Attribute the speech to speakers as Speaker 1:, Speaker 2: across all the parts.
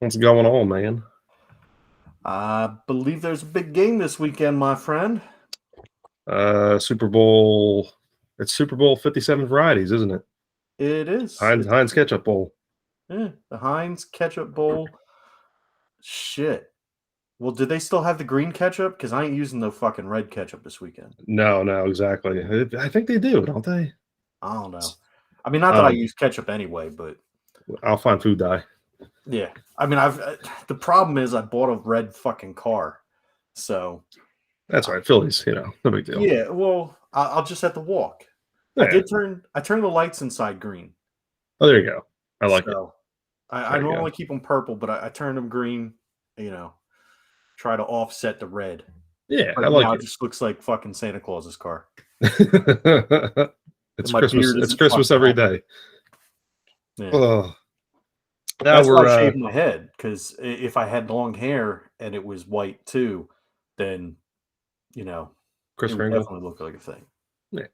Speaker 1: What's going on, man?
Speaker 2: I believe there's a big game this weekend, my friend.
Speaker 1: Super Bowl. It's Super Bowl 57 varieties, isn't it?
Speaker 2: It is.
Speaker 1: Heinz Ketchup Bowl.
Speaker 2: The Heinz Ketchup Bowl. Shit. Well, did they still have the green ketchup? Because I ain't using the fucking red ketchup this weekend.
Speaker 1: No, exactly. I think they do, don't they?
Speaker 2: I don't know. I mean, not that I
Speaker 1: Um,
Speaker 2: use ketchup anyway, but
Speaker 1: I'll find food dye.
Speaker 2: yeah. I mean, the problem is I bought a red fucking car, so
Speaker 1: That's right, Phillies. No big deal.
Speaker 2: yeah. Well, I'll just have to walk.
Speaker 1: Yeah.
Speaker 2: I turned the lights inside green,
Speaker 1: Oh, there you go. I like it.
Speaker 2: so I
Speaker 1: There you go.
Speaker 2: normally keep them purple, but I turned them green. You know. Try to offset the red.
Speaker 1: Yeah, I
Speaker 2: But
Speaker 1: like
Speaker 2: now it
Speaker 1: it.
Speaker 2: just looks like fucking Santa Claus's car.
Speaker 1: It's
Speaker 2: And my
Speaker 1: Christmas.
Speaker 2: beard
Speaker 1: It's
Speaker 2: isn't
Speaker 1: Christmas
Speaker 2: fucking
Speaker 1: every
Speaker 2: helping.
Speaker 1: day.
Speaker 2: Yeah.
Speaker 1: Oh, now
Speaker 2: That's why I
Speaker 1: we're
Speaker 2: shaved my head, because if I had long hair and it was white too, then, you know,
Speaker 1: Chris
Speaker 2: it would
Speaker 1: Kringle.
Speaker 2: definitely look like a thing.
Speaker 1: Yeah.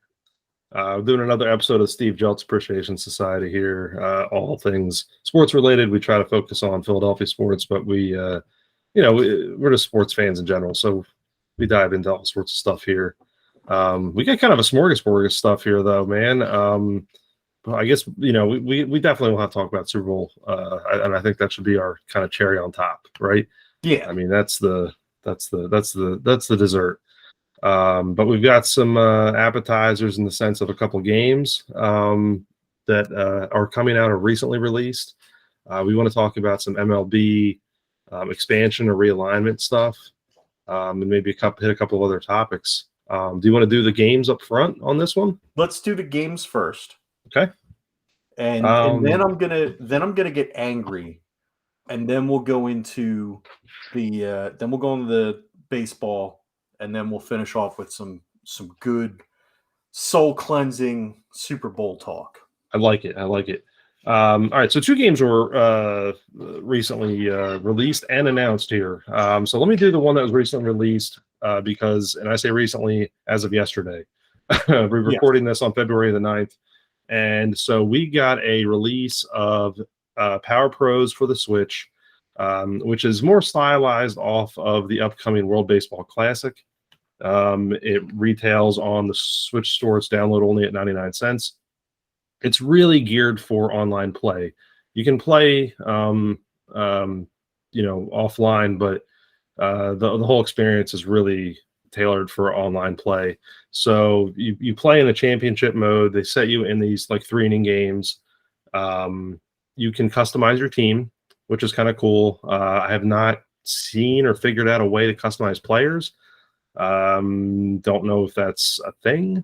Speaker 1: Doing another episode of Steve Jeltz Appreciation Society here. All things sports related. We try to focus on Philadelphia sports, but we're just sports fans in general. So we dive into all sorts of stuff here. We got kind of a smorgasbord of stuff here, though, man. I guess we definitely will have to talk about Super Bowl, and I think that should be our kind of cherry on top, right?
Speaker 2: Yeah.
Speaker 1: I mean, that's the dessert. But we've got some appetizers in the sense of a couple games that are coming out or recently released. We want to talk about some MLB expansion or realignment stuff, and maybe hit a couple of other topics. Do you want to do the games up front on this one?
Speaker 2: Let's do the games first.
Speaker 1: Okay.
Speaker 2: And then I'm gonna get angry, and then we'll go into the baseball, and then we'll finish off with some good soul cleansing Super Bowl talk.
Speaker 1: I like it. All right, so two games were recently released and announced here. So let me do the one that was recently released and I say recently as of yesterday. We're
Speaker 2: Yes.
Speaker 1: recording this on February the 9th. And so we got a release of Power Pros for the Switch, which is more stylized off of the upcoming World Baseball Classic. It retails on the Switch store. It's download only at 99 cents. It's really geared for online play. You can play, offline, but the whole experience is really tailored for online play. So you play in a championship mode. They set you in these like 3-inning games. You can customize your team, which is kind of cool. I have not seen or figured out a way to customize players. Don't know if that's a thing,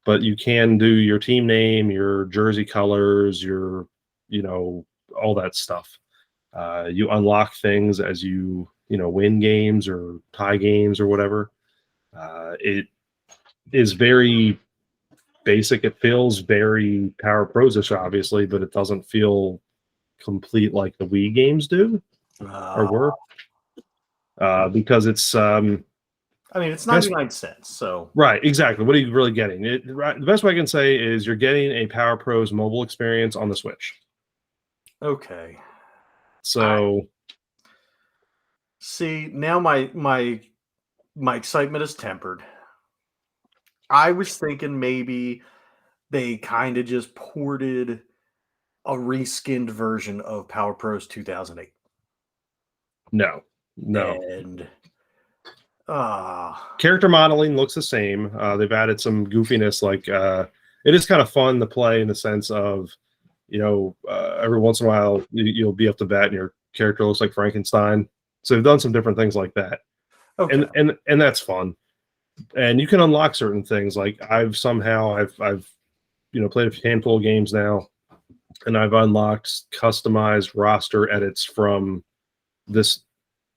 Speaker 1: but you can do your team name, your jersey colors, all that stuff. You unlock things as you win games or tie games or whatever. It is very basic. It feels very Power Pros-ish, obviously, but it doesn't feel complete like the Wii games do or were, because it's
Speaker 2: I mean, it's
Speaker 1: best
Speaker 2: 99 cents, so
Speaker 1: right, exactly. What are you really getting? The best way I can say is you're getting a Power Pros mobile experience on the Switch.
Speaker 2: okay.
Speaker 1: So
Speaker 2: See, now my excitement is tempered. I was thinking maybe they kind of just ported a reskinned version of Power Pros 2008.
Speaker 1: no.
Speaker 2: And
Speaker 1: Character modeling looks the same. They've added some goofiness, like it is kind of fun to play in the sense of, every once in a while you'll be up to bat and your character looks like Frankenstein. So they've done some different things like that,
Speaker 2: okay.
Speaker 1: and that's fun. And you can unlock certain things. Like I've played a handful of games now, and I've unlocked customized roster edits from this,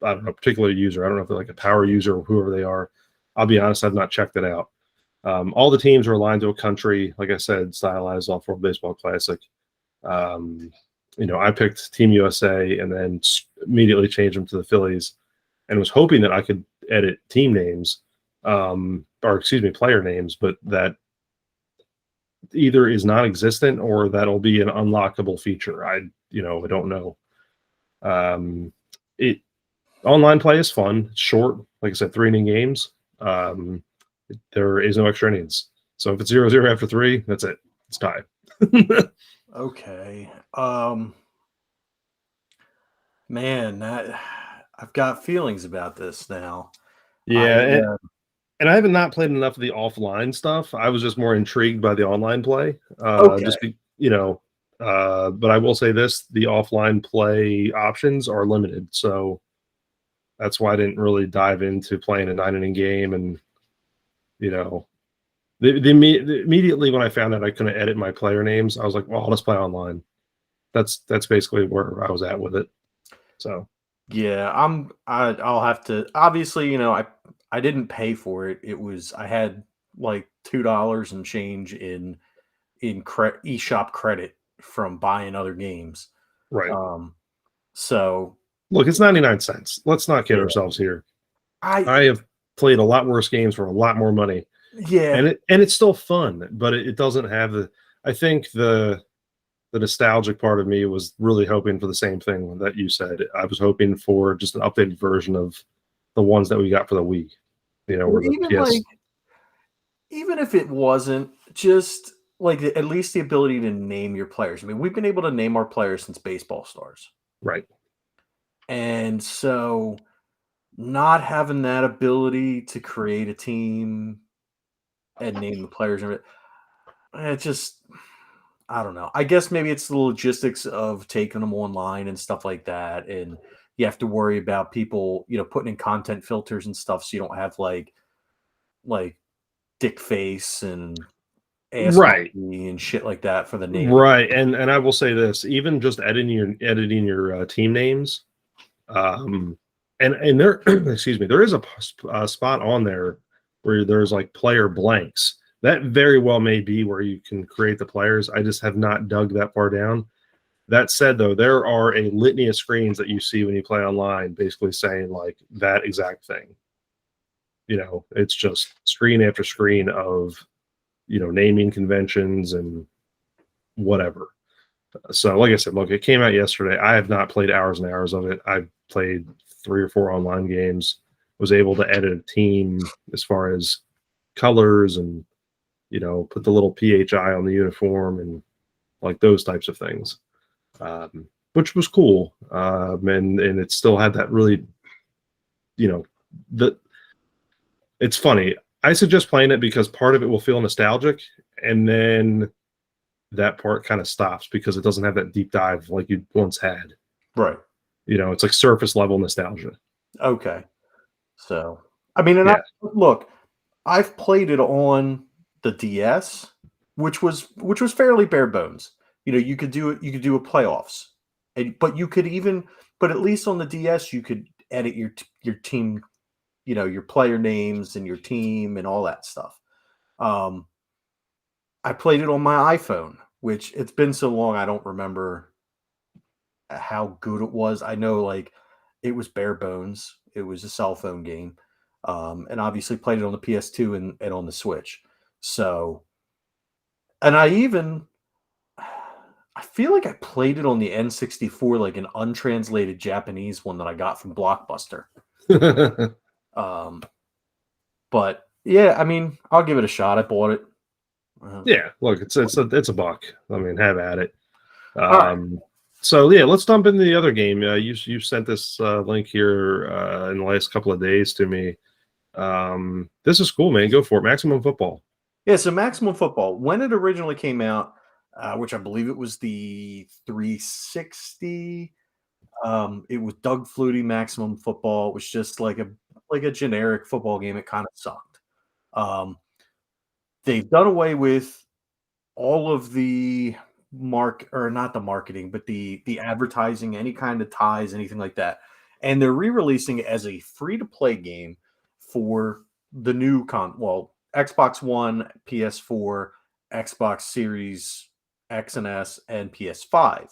Speaker 1: I don't know, particular user. I don't know if they're like a power user or whoever they are. I'll be honest, I've not checked it out. All the teams are aligned to a country, like I said, stylized off World Baseball Classic. I picked Team USA and then immediately changed them to the Phillies, and was hoping that I could edit team names, player names, but that either is non-existent or that'll be an unlockable feature. I don't know. It online play is fun. It's short, like I said, 3 inning games. There is no extra innings, so if it's 0-0 after 3, that's it. It's tie.
Speaker 2: Okay. Man, I've got feelings about this now.
Speaker 1: Yeah, and I haven't not played enough of the offline stuff. I was just more intrigued by the online play.
Speaker 2: Okay.
Speaker 1: But I will say this: the offline play options are limited, so that's why I didn't really dive into playing a 9 inning game. And immediately when I found out I couldn't edit my player names, I was like, well, I'll just play online. That's basically where I was at with it. So
Speaker 2: yeah, I'll have to, obviously, I didn't pay for it. I had like $2 and change in eShop credit from buying other games.
Speaker 1: right.
Speaker 2: So
Speaker 1: Look, it's 99 cents. Let's not kid
Speaker 2: yeah,
Speaker 1: ourselves here.
Speaker 2: I
Speaker 1: I have played a lot worse games for a lot more money.
Speaker 2: yeah,
Speaker 1: And it's still fun, but it doesn't have I think the nostalgic part of me was really hoping for the same thing that you said. I was hoping for just an updated version of the ones that we got for the Wii,
Speaker 2: or
Speaker 1: or the PS.
Speaker 2: even if it wasn't, just like at least the ability to name your players. I mean, we've been able to name our players since Baseball Stars.
Speaker 1: Right.
Speaker 2: And so not having that ability to create a team and name the players and it just, I don't know. I guess maybe it's the logistics of taking them online and stuff like that. And you have to worry about people, putting in content filters and stuff so you don't have like dick face and ass
Speaker 1: Right.
Speaker 2: and shit like that for the name.
Speaker 1: Right. And I will say this, even just editing your team names, and there excuse me, there is a spot on there where there's like player blanks. That very well may be where you can create the players. I just have not dug that far down. That said, though, there are a litany of screens that you see when you play online basically saying like that exact thing. It's just screen after screen of naming conventions and whatever. So like I said, look, it came out yesterday. I have not played hours and hours of it. I've played 3 or 4 online games, was able to edit a team as far as colors and put the little PHI on the uniform and like those types of things, which was cool. And it still had that really, it's funny. I suggest playing it because part of it will feel nostalgic, and then that part kind of stops because it doesn't have that deep dive like you once had.
Speaker 2: Right.
Speaker 1: It's like surface level nostalgia.
Speaker 2: Okay. So, I mean, and
Speaker 1: Yeah.
Speaker 2: look, I've played it on the DS, which was fairly bare bones. You could do it. You could do a playoffs, but at least on the DS, you could edit your team, your player names and your team and all that stuff. I played it on my iPhone, which it's been so long I don't remember how good it was. I know like it was bare bones. It was a cell phone game. And obviously played it on the PS2 and on the Switch. So, and I feel like I played it on the N64, like an untranslated Japanese one that I got from Blockbuster. But yeah, I mean, I'll give it a shot. I bought it.
Speaker 1: Yeah, look, it's a buck. I mean, have at it.
Speaker 2: Right.
Speaker 1: So yeah, let's dump into the other game. You sent this link here in the last couple of days to me. This is cool, man. Go for it. Maximum Football.
Speaker 2: Yeah, so Maximum Football, when it originally came out, which I believe it was the 360, it was Doug Flutie Maximum Football. It was just like a generic football game. It kind of sucked. They've done away with all of the not the marketing, but the advertising, any kind of ties, anything like that. And they're re-releasing it as a free-to-play game for the new Xbox One, PS4, Xbox Series X and S, and PS5.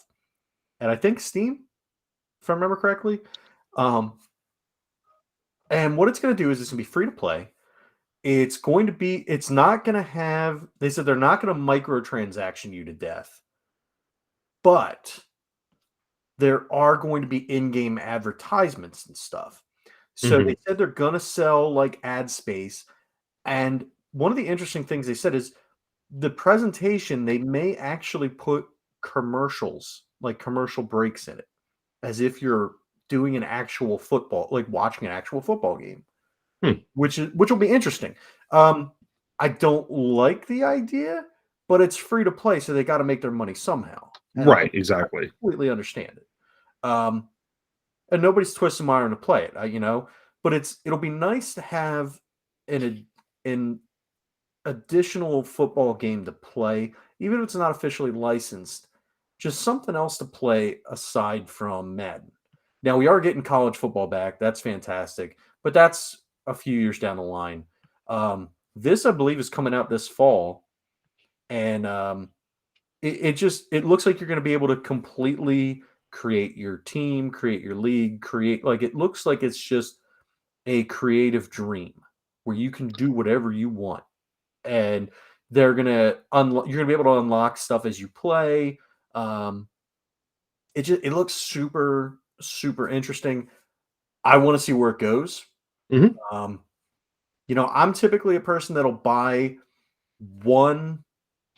Speaker 2: And I think Steam, if I remember correctly. And what it's going to do is it's going to be free to play. It's not going to have, they said they're not going to microtransaction you to death, but there are going to be in-game advertisements and stuff. So they said they're going to sell like ad space. And one of the interesting things they said is the presentation, they may actually put commercials, like commercial breaks in it, as if you're doing an actual football, like watching an actual football game, which will be interesting. I don't like the idea, but it's free to play, so they got to make their money somehow. And
Speaker 1: right, exactly.
Speaker 2: I completely understand it. And nobody's twisting my arm to play it, but it'll be nice to have an additional football game to play, even if it's not officially licensed, just something else to play aside from Madden. Now, we are getting college football back. That's fantastic, but that's a few years down the line. This, I believe, is coming out this fall, and it looks like you're going to be able to completely create your team, create your league, it looks like it's just a creative dream where you can do whatever you want. And they're going to you're going to be able to unlock stuff as you play. It looks super, super interesting. I want to see where it goes. I'm typically a person that'll buy one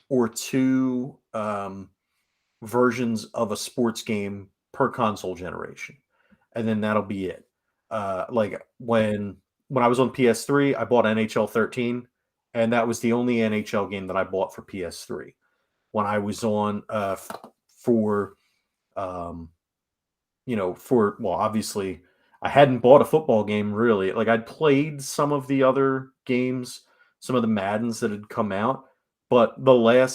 Speaker 2: or two versions of a sports game per console generation, and then that'll be it. Like when I was on PS3, I bought NHL 13, and that was the only NHL game that I bought for PS3. When I was on obviously I hadn't bought a football game really. Like I'd played some of the other games, some of the Maddens that had come out, but I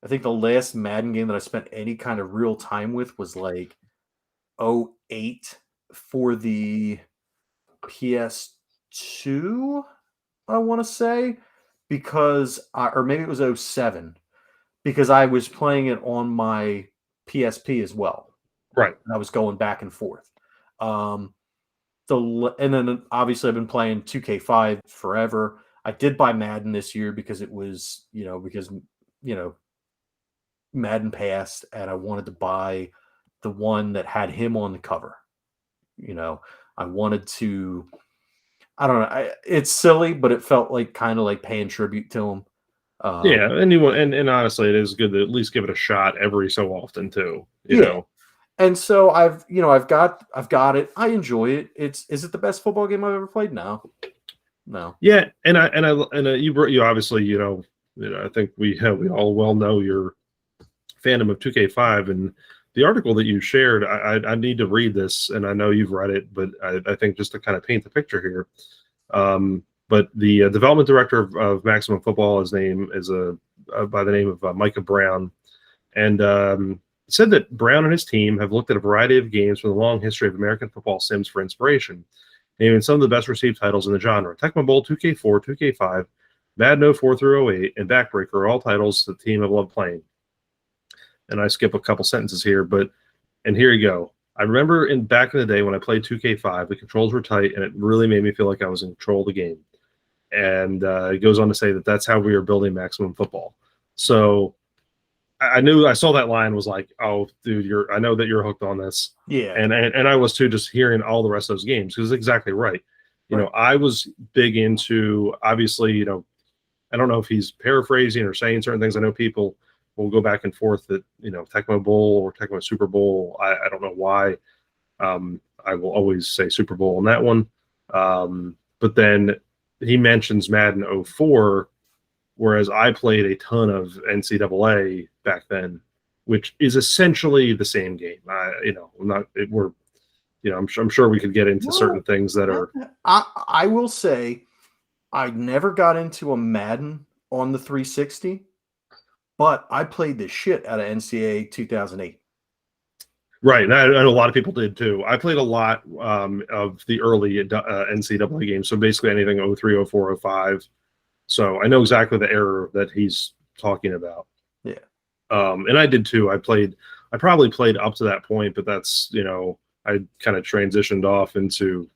Speaker 2: think the last Madden game that I spent any kind of real time with was like 08 for the PS2, I want to say, or maybe it was 07, because I was playing it on my PSP as well.
Speaker 1: Right.
Speaker 2: And I was going back and forth. And then obviously I've been playing 2K5 forever. I did buy Madden this year because it was, Madden passed, and I wanted to buy the one that had him on the cover. I wanted to, I don't know. It's silly, but it felt like kind of like paying tribute to him.
Speaker 1: Yeah, and honestly, it is good to at least give it a shot every so often too. You know.
Speaker 2: And so I've got it. I enjoy it. Is it the best football game I've ever played? No.
Speaker 1: Yeah, and you obviously I think we all well know your fandom of 2K5, and the article that you shared. I need to read this, and I know you've read it, but I think just to kind of paint the picture here. But the development director of Maximum Football, his name is by the name of Micah Brown, and said that Brown and his team have looked at a variety of games from the long history of American football sims for inspiration, naming some of the best received titles in the genre. Tecmo Bowl, 2K4, 2K5, Madden 04 through 08, and Backbreaker are all titles the team have loved playing. And I skip a couple sentences here, and here you go. I remember back in the day when I played 2K5, the controls were tight, and it really made me feel like I was in control of the game. And it goes on to say that that's how we are building Maximum Football. So I saw that line, was like, oh, dude, I know that you're hooked on this.
Speaker 2: Yeah.
Speaker 1: And I was too, just hearing all the rest of those games, because it's exactly right. I was big into, obviously, I don't know if he's paraphrasing or saying certain things. I know people will go back and forth that, Tecmo Bowl or Tecmo Super Bowl. I don't know why. I will always say Super Bowl on that one. But then he mentions Madden 04, whereas I played a ton of NCAA back then, which is essentially the same game. I'm sure we could get into certain things that are.
Speaker 2: I will say, I never got into a Madden on the 360, but I played the shit out of NCAA 2008.
Speaker 1: Right, and I know a lot of people did too. I played a lot of the early NCAA games, so basically anything 03, 04, 05. So I know exactly the era that he's talking about.
Speaker 2: Yeah.
Speaker 1: And I did too. I probably played up to that point, but that's, I kind of transitioned off into,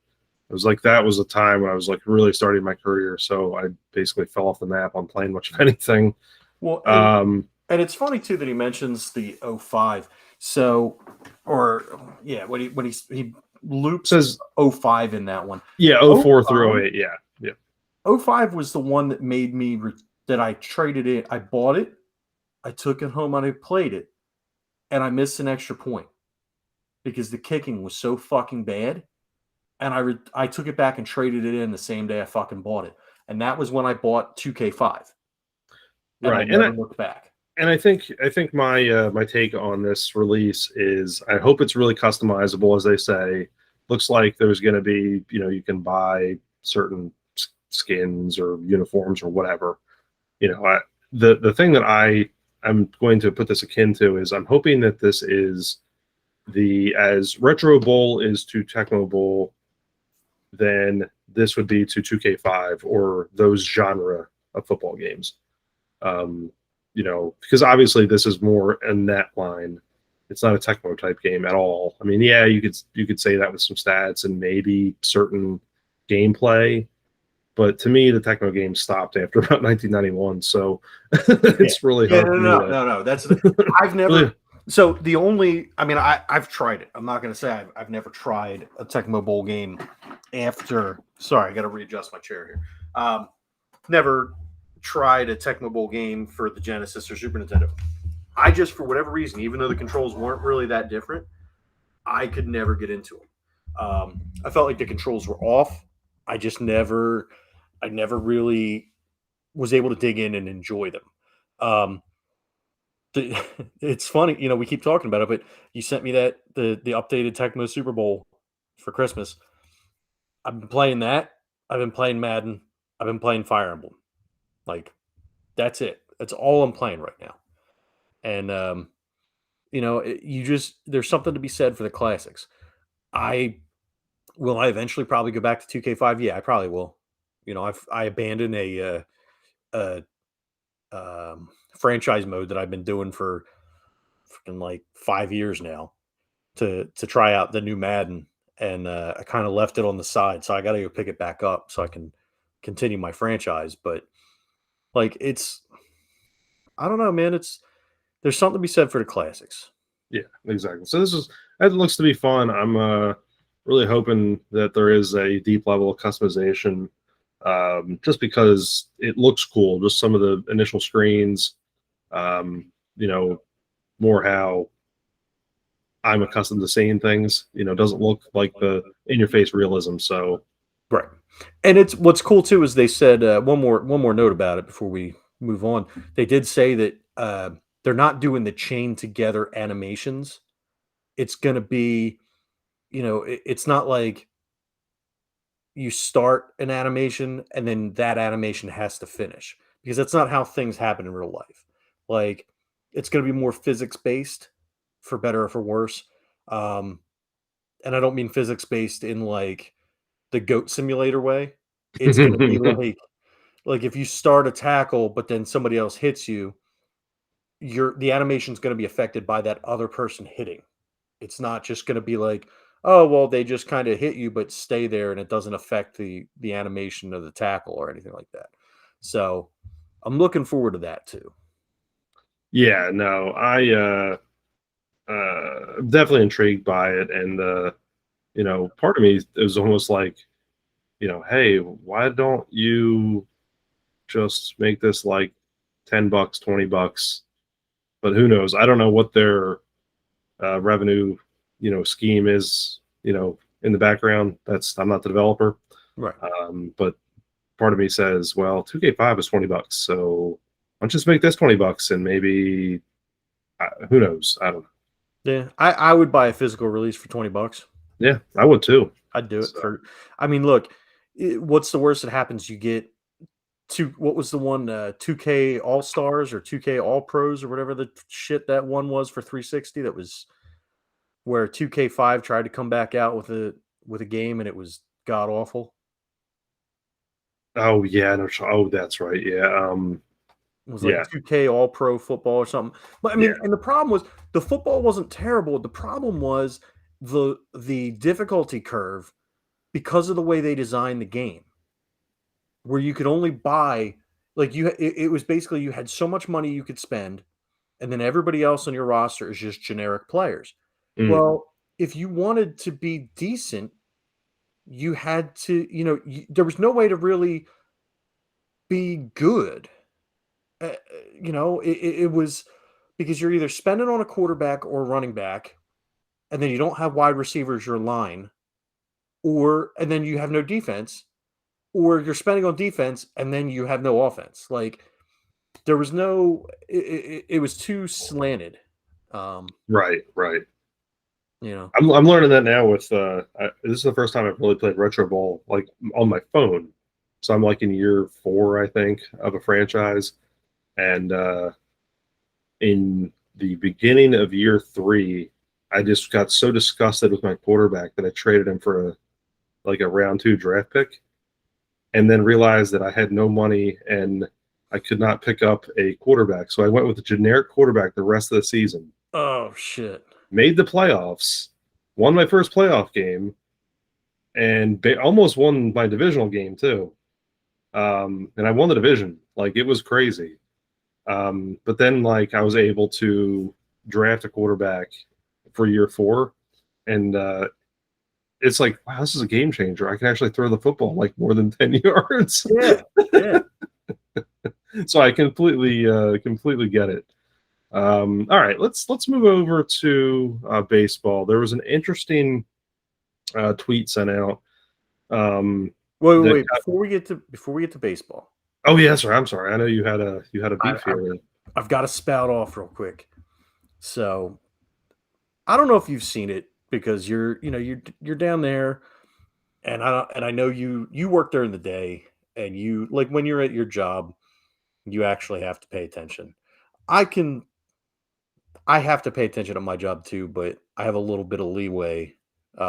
Speaker 1: it was like, that was a time when I was like really starting my career. So I basically fell off the map on playing much of anything.
Speaker 2: Well, and it's funny too that he mentions the 05. So or yeah, when he loops
Speaker 1: Says
Speaker 2: 05 in that one.
Speaker 1: yeah, 04 through 08. Yeah. Yeah.
Speaker 2: 05 was the one that made me that I traded it. I bought it, I took it home, and I played it, and I missed an extra point because the kicking was so fucking bad. And I took it back and traded it in the same day I fucking bought it. And that was when I bought 2K5. And I
Speaker 1: Right.
Speaker 2: never looked back.
Speaker 1: And I think my my take on this release is I hope it's really customizable, as they say. Looks like there's going to be, you can buy certain skins or uniforms or whatever. The thing that I'm going to put this akin to is I'm hoping that this is as Retro Bowl is to Tecmo Bowl, then this would be to 2K5 or those genre of football games. Because obviously this is more in that line. It's not a Tecmo type game at all. I mean, yeah, you could say that with some stats and maybe certain gameplay, but to me, the Tecmo game stopped after about 1991. So it's really hard.
Speaker 2: No. That's I've never. Really? So the only, I mean, I've tried it. I'm not going to say I've never tried a Tecmo Bowl game after. Sorry, I got to readjust my chair here. Never tried a Tecmo Bowl game for the Genesis or Super Nintendo. I just, for whatever reason, even though the controls weren't really that different, I could never get into them. I felt like the controls were off. I never really was able to dig in and enjoy them. It's funny, we keep talking about it, but you sent me the updated Tecmo Super Bowl for Christmas. I've been playing that. I've been playing Madden. I've been playing Fire Emblem. Like, that's it. That's all I'm playing right now. And there's something to be said for the classics. I eventually probably go back to 2K5? Yeah, I probably will. I abandoned a franchise mode that I've been doing for freaking like 5 years now to try out the new Madden, and I kind of left it on the side, so I got to go pick it back up so I can continue my franchise. But like, I don't know, man. There's something to be said for the classics.
Speaker 1: Yeah, exactly. So it looks to be fun. I'm really hoping that there is a deep level of customization, just because it looks cool. Just some of the initial screens, more how I'm accustomed to seeing things. Doesn't look like the in-your-face realism. So,
Speaker 2: right. And what's cool too is they said one more note about it before we move on. They did say that they're not doing the chain together animations. It's going to be, it's not like you start an animation and then that animation has to finish, because that's not how things happen in real life. Like, it's going to be more physics based, for better or for worse. And I don't mean physics based in like the goat simulator way. It's going to be like if you start a tackle, but then somebody else hits you, the animation is going to be affected by that other person hitting. It's not just going to be like, oh, well, they just kind of hit you, but stay there, and it doesn't affect the animation of the tackle or anything like that. So I'm looking forward to that too.
Speaker 1: Yeah, no, I definitely intrigued by it, and part of me is almost like, hey, why don't you just make this like $10, $20? But who knows? I don't know what their revenue, scheme is, in the background. I'm not the developer,
Speaker 2: right?
Speaker 1: But part of me says, well, 2K5 is $20, so why don't just make this $20 and maybe who knows? I don't know.
Speaker 2: Yeah, I would buy a physical release for $20.
Speaker 1: Yeah, I would too.
Speaker 2: I'd do it for. I mean, look, what's the worst that happens? You get what was the one 2K All Stars or 2K All Pros or whatever the shit that one was for 360? That was where 2K5 tried to come back out with a game and it was god awful.
Speaker 1: Oh yeah, no. Oh, that's right. Yeah.
Speaker 2: It was like 2K All Pro football or something. But I mean, and the problem was the football wasn't terrible. The problem was the difficulty curve, because of the way they designed the game, where you could only buy, like, it was basically you had so much money you could spend, and then everybody else on your roster is just generic players. Well, if you wanted to be decent, you had to, there was no way to really be good. It was because you're either spending on a quarterback or a running back, and then you don't have wide receivers, your line, and then you have no defense, or you're spending on defense and then you have no offense. Like there was no, it was too slanted.
Speaker 1: Right.
Speaker 2: I'm
Speaker 1: learning that now with this is the first time I've really played retro ball like on my phone. So I'm like in year 4, I think, of a franchise, and in the beginning of year 3, I just got so disgusted with my quarterback that I traded him for a round 2 draft pick, and then realized that I had no money and I could not pick up a quarterback. So I went with a generic quarterback the rest of the season.
Speaker 2: Oh shit!
Speaker 1: Made the playoffs, won my first playoff game, and almost won my divisional game too. And I won the division. Like it was crazy. But then I was able to draft a quarterback for year 4, and it's like, wow, this is a game changer. I can actually throw the football like more than 10 yards.
Speaker 2: Yeah.
Speaker 1: So I completely get it. All right, let's move over to baseball. There was an interesting tweet sent out.
Speaker 2: Wait. Before we get to baseball.
Speaker 1: Oh yeah, sorry. I'm sorry. I know you had a beef here.
Speaker 2: I've got to spout off real quick. So I don't know if you've seen it because you're down there, and I know you work during the day, and you like when you're at your job, you actually have to pay attention. I have to pay attention to my job too, but I have a little bit of leeway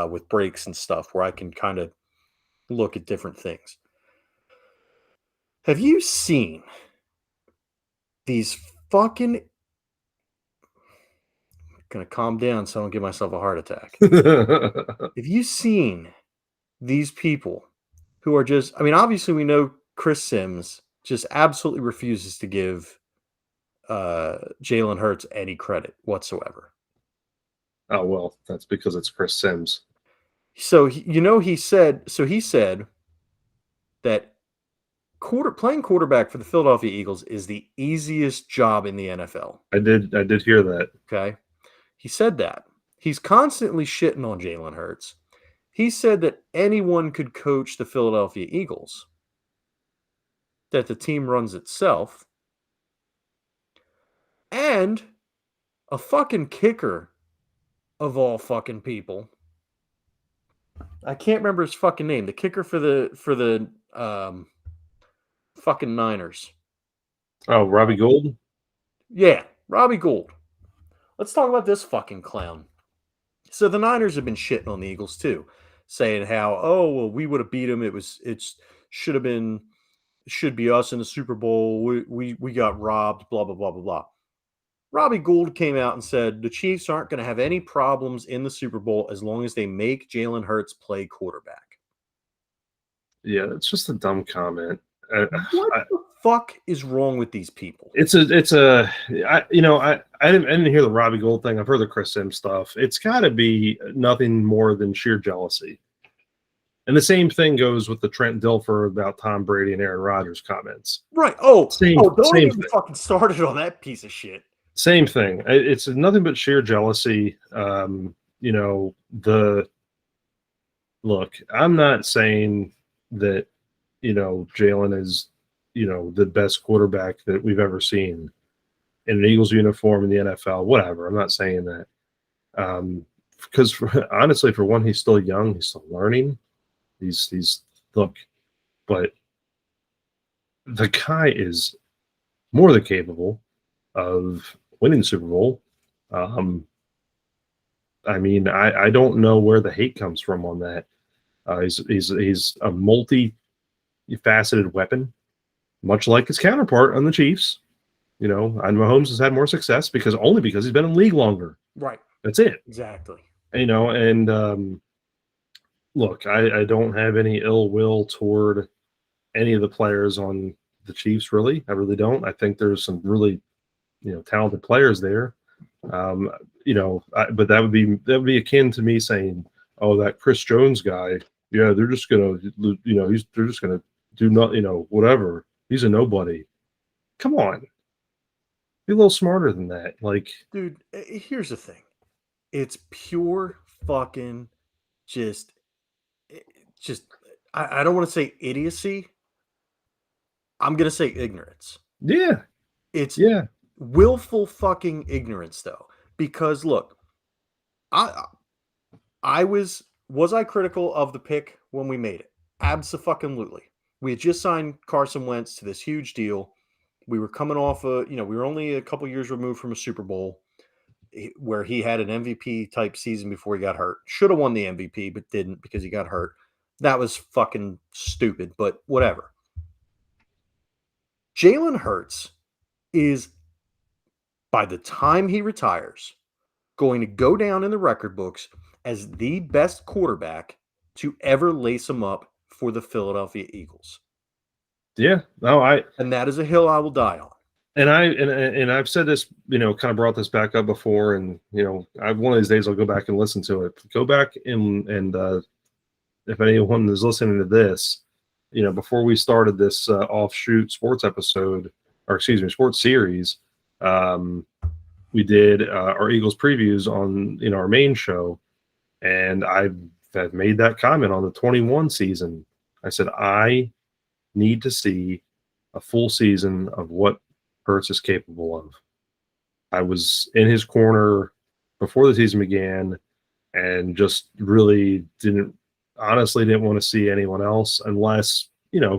Speaker 2: with breaks and stuff where I can kind of look at different things. Have you seen these fucking? I'm gonna calm down so I don't give myself a heart attack. Have you seen these people who are just? I mean, obviously we know Chris Sims just absolutely refuses to give Jalen Hurts any credit whatsoever.
Speaker 1: Oh well, that's because it's Chris Sims.
Speaker 2: So he said that playing quarterback for the Philadelphia Eagles is the easiest job in the NFL.
Speaker 1: I did hear that.
Speaker 2: Okay, he said that. He's constantly shitting on Jalen Hurts. He said that anyone could coach the Philadelphia Eagles, that the team runs itself, and a fucking kicker of all fucking people. I can't remember his fucking name. The kicker for the fucking Niners.
Speaker 1: Oh, Robbie Gould?
Speaker 2: Yeah, Robbie Gould. Let's talk about this fucking clown. So the Niners have been shitting on the Eagles too, saying how, oh, well, we would have beat them. It should be us in the Super Bowl. We got robbed, blah, blah, blah, blah, blah. Robbie Gould came out and said the Chiefs aren't going to have any problems in the Super Bowl as long as they make Jalen Hurts play quarterback.
Speaker 1: Yeah, it's just a dumb comment.
Speaker 2: What the fuck is wrong with these people?
Speaker 1: I didn't hear the Robbie Gould thing. I've heard the Chris Sims stuff. It's got to be nothing more than sheer jealousy. And the same thing goes with the Trent Dilfer about Tom Brady and Aaron Rodgers comments.
Speaker 2: Right. Don't even fucking started on that piece of shit.
Speaker 1: Same thing. It's nothing but sheer jealousy. Look, I'm not saying that, Jalen is, the best quarterback that we've ever seen in an Eagles uniform in the NFL, whatever. I'm not saying that. Because honestly, for one, he's still young. He's still learning. But the guy is more than capable of winning the Super Bowl. I don't know where the hate comes from on that. He's a multi-faceted weapon, much like his counterpart on the Chiefs. And Mahomes has had more success because he's been in the league longer.
Speaker 2: Right.
Speaker 1: That's it.
Speaker 2: Exactly.
Speaker 1: Look, I don't have any ill will toward any of the players on the Chiefs, really. I really don't. I think there's some really, talented players there. but that would be akin to me saying, oh, that Chris Jones guy, yeah, they're just gonna, they're just gonna do not, whatever. He's a nobody. Come on, be a little smarter than that. Like,
Speaker 2: dude, here's the thing. It's pure fucking just I don't want to say idiocy. I'm gonna say ignorance.
Speaker 1: yeah,
Speaker 2: It's
Speaker 1: yeah,
Speaker 2: willful fucking ignorance, though, because look, I was I critical of the pick when we made it? Absolutely. We had just signed Carson Wentz to this huge deal. We were coming off we were only a couple years removed from a Super Bowl where he had an MVP type season before he got hurt. Should have won the MVP, but didn't because he got hurt. That was fucking stupid, but whatever. Jalen Hurts is, by the time he retires, going to go down in the record books as the best quarterback to ever lace him up for the Philadelphia Eagles.
Speaker 1: yeah. No,
Speaker 2: and that is a hill I will die on.
Speaker 1: And I've said this, kind of brought this back up before, and one of these days I'll go back and listen to it. Go back and if anyone is listening to this, before we started this offshoot sports episode, or excuse me, sports series, we did our Eagles previews on our main show, and I've made that comment on the 21 season. I said I need to see a full season of what Hurts is capable of. I was in his corner before the season began, and just really didn't want to see anyone else unless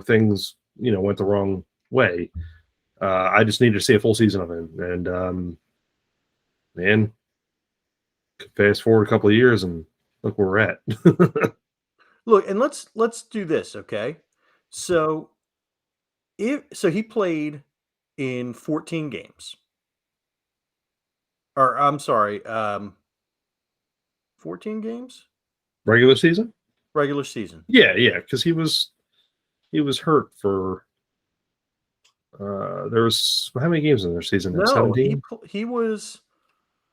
Speaker 1: things went the wrong way. I just needed to see a full season of him, and man, fast forward a couple of years and look where we're at.
Speaker 2: Look, and let's do this, okay? So he played in 14 games. Or I'm sorry, 14 games?
Speaker 1: Regular season?
Speaker 2: Regular season.
Speaker 1: Yeah, because he was hurt for there was how many games in their season?
Speaker 2: No,
Speaker 1: 17?
Speaker 2: He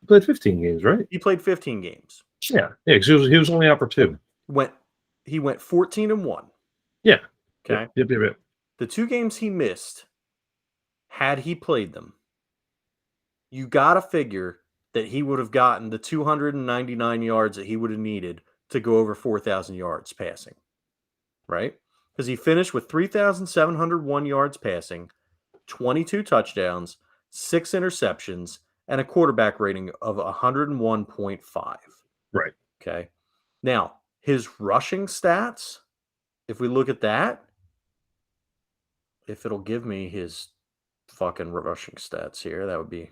Speaker 1: played 15 games, right?
Speaker 2: He played 15 games.
Speaker 1: Yeah, because he was only out for 2.
Speaker 2: He went 14-1.
Speaker 1: Yeah.
Speaker 2: Okay.
Speaker 1: Yep.
Speaker 2: The 2 games he missed, had he played them, you got to figure that he would have gotten the 299 yards that he would have needed to go over 4,000 yards passing, right? Because he finished with 3,701 yards passing, 22 touchdowns, 6 interceptions, and a quarterback rating of 101.5.
Speaker 1: Right.
Speaker 2: Okay. Now, his rushing stats, if we look at that, if it'll give me his fucking rushing stats here, that would be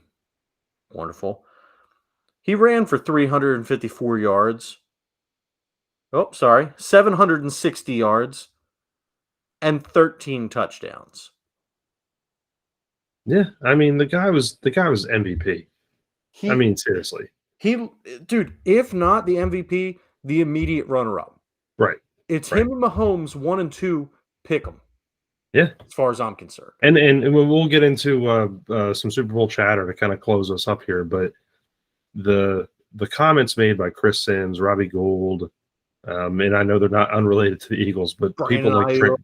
Speaker 2: wonderful. He ran for 354 yards. 760 yards and 13 touchdowns.
Speaker 1: Yeah, I mean the guy was MVP. Seriously.
Speaker 2: Dude, if not the MVP, the immediate runner-up.
Speaker 1: Right.
Speaker 2: It's him and Mahomes 1 and 2 pick 'em.
Speaker 1: Yeah,
Speaker 2: as far as I'm concerned.
Speaker 1: And we'll get into some Super Bowl chatter to kind of close us up here, but the comments made by Chris Sims, Robbie Gould, and I know they're not unrelated to the Eagles, but
Speaker 2: Brian
Speaker 1: people like
Speaker 2: Ayuk,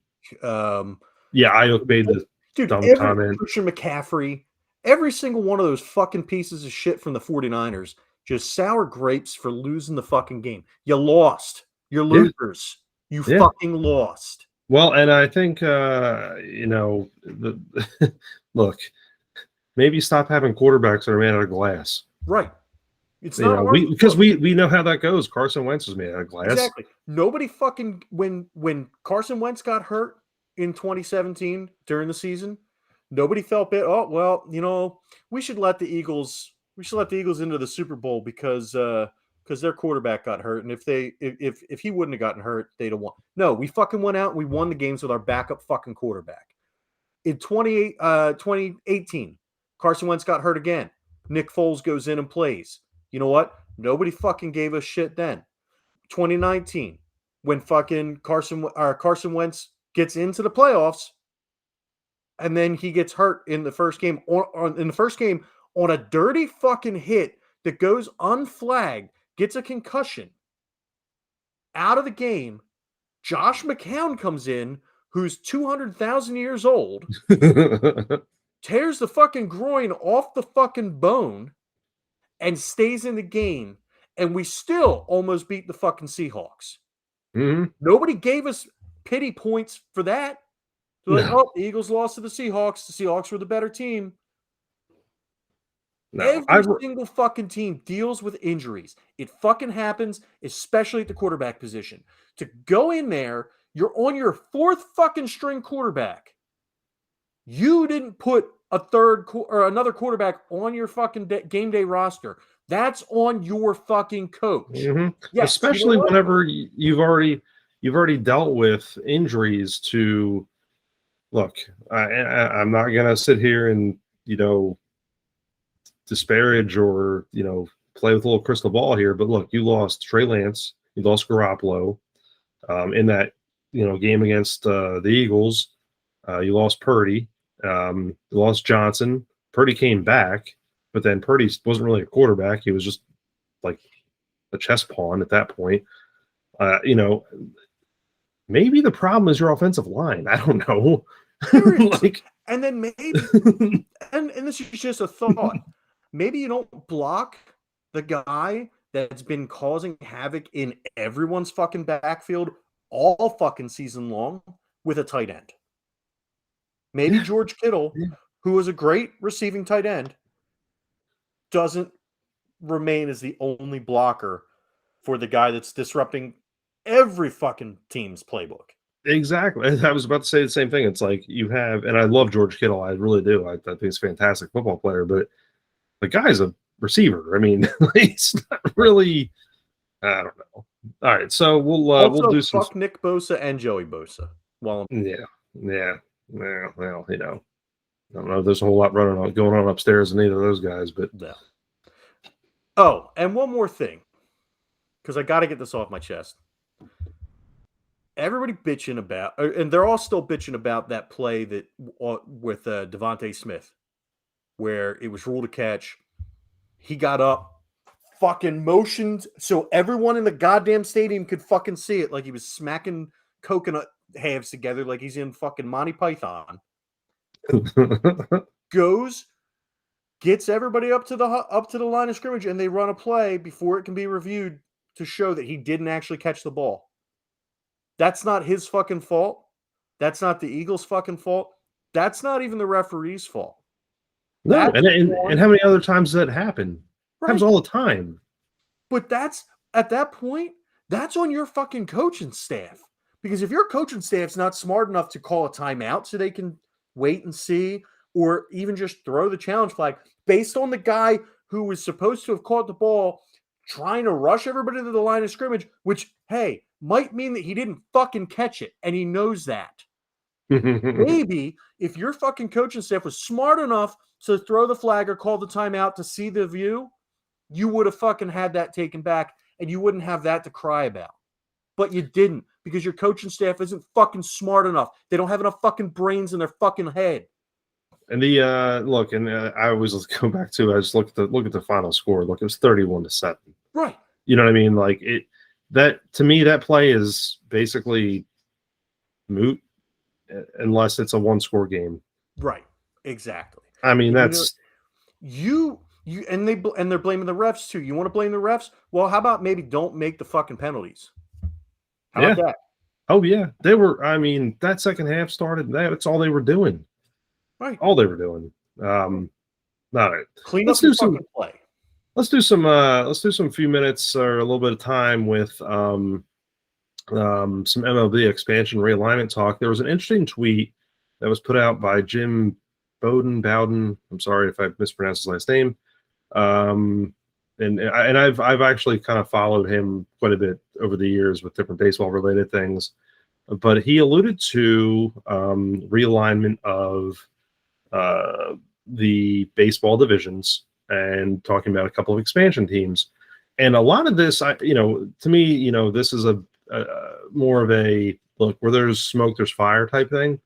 Speaker 1: Ayuk made the dumb comment.
Speaker 2: Christian McCaffrey, every single one of those fucking pieces of shit from the 49ers, just sour grapes for losing the fucking game. You lost. You're losers. You fucking lost.
Speaker 1: Well, and I think look, maybe stop having quarterbacks that are made out of glass.
Speaker 2: Right.
Speaker 1: It's not because we know how that goes. Carson Wentz is made out of glass.
Speaker 2: Exactly. Nobody fucking when Carson Wentz got hurt in 2017 during the season, nobody felt it. Oh well, we should let the Eagles into the Super Bowl because their quarterback got hurt, and if he wouldn't have gotten hurt, they'd have won. No, we fucking went out and we won the games with our backup fucking quarterback. In 2018, Carson Wentz got hurt again. Nick Foles goes in and plays. You know what? Nobody fucking gave us shit then. 2019, when fucking Carson Wentz gets into the playoffs, and then he gets hurt in the first game on a dirty fucking hit that goes unflagged, gets a concussion, out of the game. Josh McCown comes in, who's 200,000 years old, tears the fucking groin off the fucking bone, and stays in the game. And we still almost beat the fucking Seahawks.
Speaker 1: Mm-hmm.
Speaker 2: Nobody gave us pity points for that. They're like, oh, the Eagles lost to the Seahawks. The Seahawks were the better team.
Speaker 1: No,
Speaker 2: Every single fucking team deals with injuries. It fucking happens, especially at the quarterback position. To go in there, you're on your fourth fucking string quarterback. You didn't put a third or another quarterback on your fucking game day roster. That's on your fucking coach.
Speaker 1: Mm-hmm.
Speaker 2: Yes,
Speaker 1: especially whenever you've already dealt with injuries to. Look, I'm not gonna sit here and disparage or play with a little crystal ball here, but look, you lost Trey Lance, you lost Garoppolo in that game against the Eagles. You lost Purdy, you lost Johnson. Purdy came back, but then Purdy wasn't really a quarterback; he was just like a chess pawn at that point. Maybe the problem is your offensive line. I don't know.
Speaker 2: And then maybe, and this is just a thought. Maybe you don't block the guy that's been causing havoc in everyone's fucking backfield all fucking season long with a tight end. Maybe George Kittle, who was a great receiving tight end, doesn't remain as the only blocker for the guy that's disrupting every fucking team's playbook.
Speaker 1: Exactly. I was about to say the same thing. It's like you have, and I love George Kittle. I really do. I think he's a fantastic football player, but the guy's a receiver. I mean, he's not really. I don't know. All right, so we'll do some.
Speaker 2: Fuck Nick Bosa and Joey Bosa. Well,
Speaker 1: yeah. Well, I don't know. There's a whole lot going on upstairs in either of those guys, but
Speaker 2: yeah. Oh, and one more thing, because I got to get this off my chest. Everybody bitching about, and they're all still bitching about that play that with Devontae Smith, where it was ruled a catch. He got up, fucking motioned so everyone in the goddamn stadium could fucking see it, like he was smacking coconut halves together, like he's in fucking Monty Python. Goes, gets everybody up to the line of scrimmage, and they run a play before it can be reviewed to show that he didn't actually catch the ball. That's not his fucking fault. That's not the Eagles' fucking fault. That's not even the referee's fault.
Speaker 1: No, and how many other times does that happen? Right. Happens all the time.
Speaker 2: But that's, at that point, that's on your fucking coaching staff. Because if your coaching staff's not smart enough to call a timeout so they can wait and see, or even just throw the challenge flag, based on the guy who was supposed to have caught the ball trying to rush everybody to the line of scrimmage, which, hey, might mean that he didn't fucking catch it, and he knows that. Maybe if your fucking coaching staff was smart enough to throw the flag or call the timeout to see the view, you would have fucking had that taken back, and you wouldn't have that to cry about. But you didn't, because your coaching staff isn't fucking smart enough. They don't have enough fucking brains in their fucking head.
Speaker 1: And the look, and I always go back to, I just look at the final score. Look, it was 31-7.
Speaker 2: Right.
Speaker 1: You know what I mean? Like that to me, that play is basically moot unless it's a one-score game.
Speaker 2: Right. Exactly.
Speaker 1: I mean, that's
Speaker 2: you and they're blaming the refs too. You want to blame the refs? Well, how about maybe don't make the fucking penalties? How about that?
Speaker 1: Oh yeah, they were. I mean, that second half started. That's all they were doing.
Speaker 2: Right.
Speaker 1: All they were doing. All right.
Speaker 2: Clean up the fucking play.
Speaker 1: Let's do some few minutes or a little bit of time with some MLB expansion realignment talk. There was an interesting tweet that was put out by Jim Bowden. I'm sorry if I mispronounced his last name. And I've actually kind of followed him quite a bit over the years with different baseball related things, but he alluded to realignment of the baseball divisions and talking about a couple of expansion teams. And a lot of this, to me, this is a more of a look where there's smoke, there's fire type thing.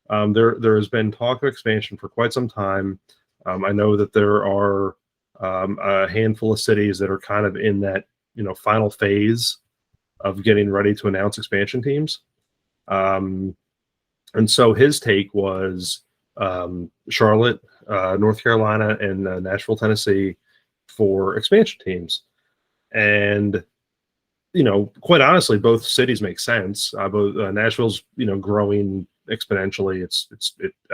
Speaker 1: There has been talk of expansion for quite some time. I know that there are a handful of cities that are kind of in that final phase of getting ready to announce expansion teams. And so his take was Charlotte, North Carolina, and Nashville, Tennessee for expansion teams. And quite honestly, both cities make sense. Both Nashville's growing exponentially.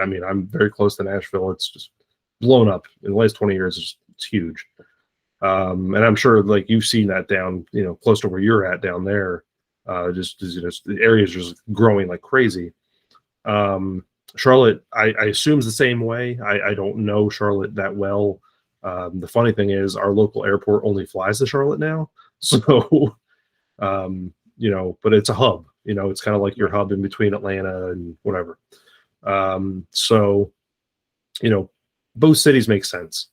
Speaker 1: I mean, I'm very close to Nashville. It's just blown up in the last 20 years. It's huge. And I'm sure like you've seen that down, close to where you're at down there. The areas are just growing like crazy. Charlotte, I assume is the same way. I don't know Charlotte that well. The funny thing is our local airport only flies to Charlotte now. So, but it's a hub, it's kind of like your hub in between Atlanta and whatever. So, both cities make sense.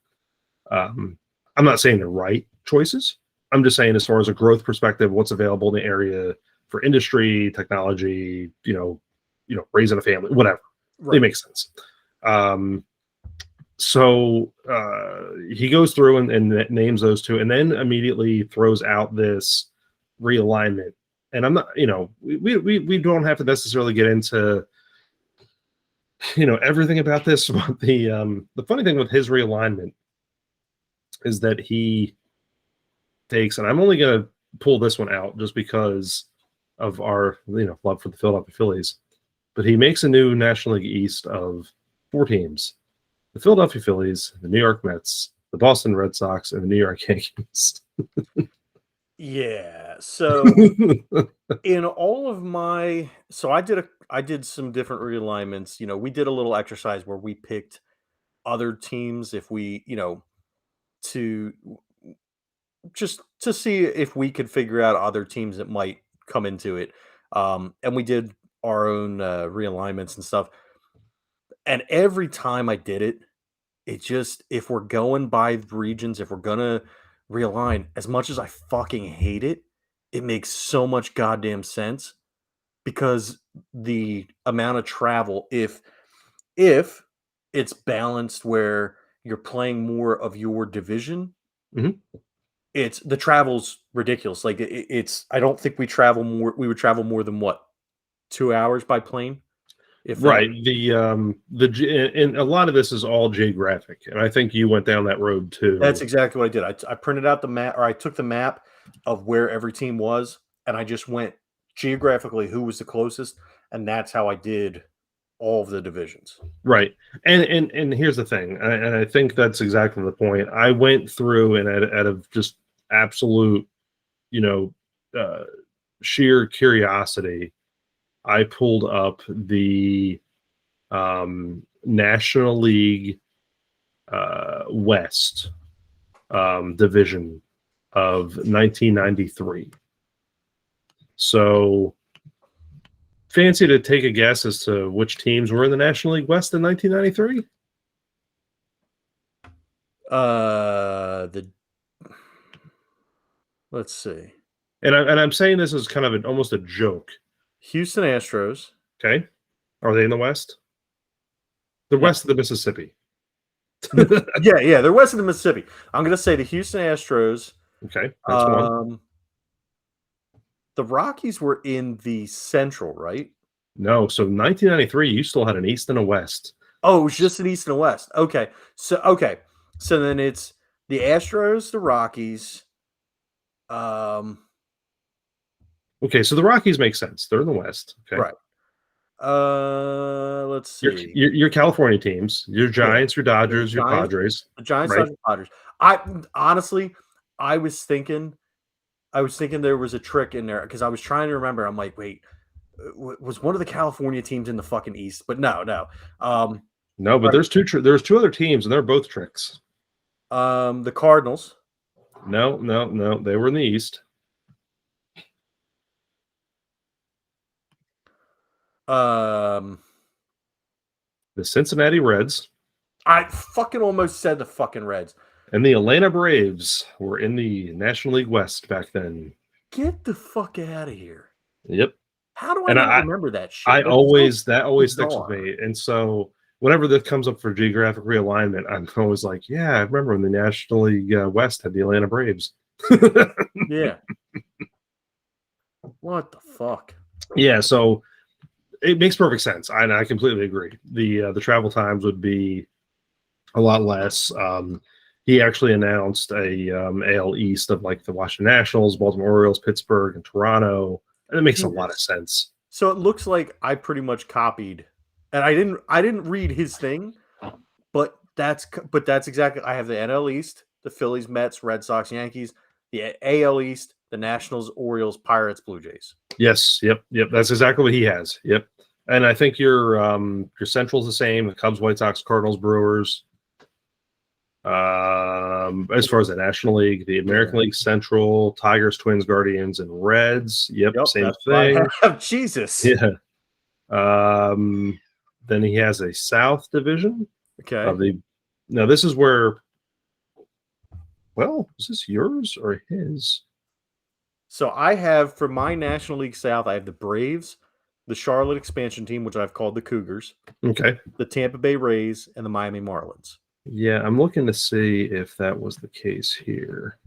Speaker 1: I'm not saying they're right choices. I'm just saying as far as a growth perspective, what's available in the area for industry, technology, raising a family, whatever. Right. They make sense. So he goes through and names those two, and then immediately throws out this realignment. And I'm not, we don't have to necessarily get into, everything about this. But the funny thing with his realignment is that he takes, and I'm only going to pull this one out just because of our, love for the Philadelphia Phillies. But he makes a new National League East of 4 teams: the Philadelphia Phillies, the New York Mets, the Boston Red Sox, and the New York Yankees.
Speaker 2: Yeah. So in all of my, so I did some different realignments. We did a little exercise where we picked other teams if we, to just to see if we could figure out other teams that might come into it. And we did our own realignments and stuff. And every time I did it, if we're going by regions, if we're gonna realign, as much as I fucking hate it, it makes so much goddamn sense because the amount of travel, if it's balanced where you're playing more of your division, it's the travel's ridiculous. Like it's I don't think we would travel more than what, 2 hours by plane.
Speaker 1: Right. And a lot of this is all geographic, and I think you went down that road too.
Speaker 2: That's exactly what I did. I printed out the map, or I took the map of where every team was, and I just went geographically who was the closest, and that's how I did all of the divisions.
Speaker 1: Right. And here's the thing, and I think that's exactly the point. I went through and out of just absolute, sheer curiosity, I pulled up the National League West division of 1993. So, fancy to take a guess as to which teams were in the National League West in 1993?
Speaker 2: Let's see.
Speaker 1: And I'm saying this as kind of almost a joke.
Speaker 2: Houston Astros.
Speaker 1: Okay. Are they in the West? They're west of the Mississippi.
Speaker 2: yeah, they're west of the Mississippi. I'm going to say the Houston Astros.
Speaker 1: Okay, that's one.
Speaker 2: The Rockies were in the Central, right?
Speaker 1: No, so 1993, you still had an East and a West.
Speaker 2: Oh, it was just an East and a West. Okay, so then it's the Astros, the Rockies.
Speaker 1: Okay, so the Rockies make sense. They're in the West. Okay.
Speaker 2: Right. Let's see.
Speaker 1: Your California teams, your Giants, your Dodgers, your Padres.
Speaker 2: The Giants, right? Dodgers, Padres. I was thinking there was a trick in there because I was trying to remember. I'm like, wait, was one of the California teams in the fucking East? But no.
Speaker 1: No, but there's two other teams, and they're both tricks.
Speaker 2: The Cardinals.
Speaker 1: No, they were in the East.
Speaker 2: The
Speaker 1: Cincinnati Reds.
Speaker 2: I fucking almost said the fucking Reds.
Speaker 1: And the Atlanta Braves were in the National League West back then.
Speaker 2: Get the fuck out of here.
Speaker 1: Yep.
Speaker 2: How do I not remember that shit?
Speaker 1: That always sticks with me. And so whenever that comes up for geographic realignment, I'm always like, yeah, I remember when the National League West had the Atlanta Braves.
Speaker 2: Yeah. What the fuck?
Speaker 1: Yeah, so it makes perfect sense. I completely agree. The travel times would be a lot less. He actually announced a AL East of like the Washington Nationals, Baltimore Orioles, Pittsburgh, and Toronto, and it makes a lot of sense.
Speaker 2: So it looks like I pretty much copied, and I didn't read his thing, but that's exactly. I have the NL East, the Phillies, Mets, Red Sox, Yankees, the AL East, the Nationals, Orioles, Pirates, Blue Jays.
Speaker 1: Yes, yep. That's exactly what he has. Yep. And I think your Central's the same: the Cubs, White Sox, Cardinals, Brewers. As far as the National League, the American League Central, Tigers, Twins, Guardians, and Reds. Yep, same thing.
Speaker 2: Jesus.
Speaker 1: Yeah. Then he has a South division.
Speaker 2: Okay.
Speaker 1: Now this is where. Well, is this yours or his?
Speaker 2: So I have for my National League South, I have the Braves, the Charlotte expansion team, which I've called the Cougars.
Speaker 1: Okay.
Speaker 2: The Tampa Bay Rays and the Miami Marlins.
Speaker 1: Yeah, I'm looking to see if that was the case here.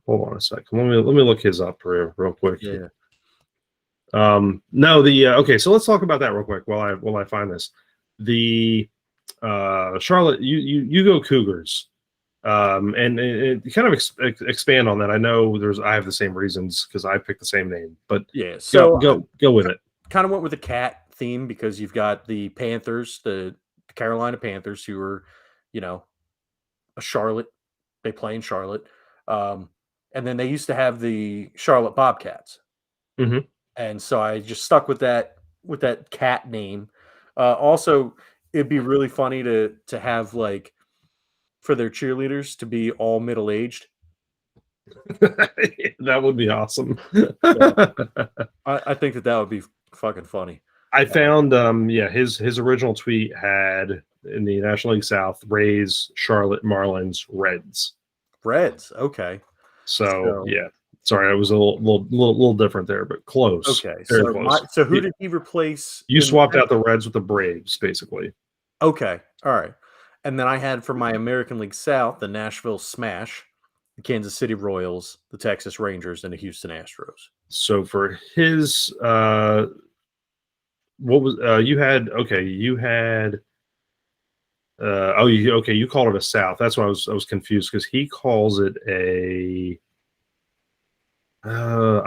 Speaker 1: Hold on a second. Let me look his up real quick.
Speaker 2: Yeah.
Speaker 1: No, okay, so let's talk about that real quick while I find this. The Charlotte, you go Cougars. And kind of expand on that. I know I have the same reasons because I picked the same name, but
Speaker 2: yeah, so
Speaker 1: go with it.
Speaker 2: Kind of went with the cat theme because you've got the Panthers, the Carolina Panthers, who are, a Charlotte. They play in Charlotte, and then they used to have the Charlotte Bobcats, and so I just stuck with that cat name. Also, it'd be really funny to have like for their cheerleaders to be all middle aged.
Speaker 1: That would be awesome.
Speaker 2: I think that would be fucking funny.
Speaker 1: I found his original tweet had in the National League South Rays, Charlotte Marlins, Reds.
Speaker 2: Okay.
Speaker 1: So yeah. Sorry, it was a little different there, but close.
Speaker 2: Okay.
Speaker 1: Close.
Speaker 2: So who did he replace?
Speaker 1: You swapped out the Reds with the Braves, basically.
Speaker 2: Okay. All right. And then I had for my American League South the Nashville Smash, the Kansas City Royals, the Texas Rangers, and the Houston Astros.
Speaker 1: So for his what was you had you called it a South. That's why I was confused because he calls it a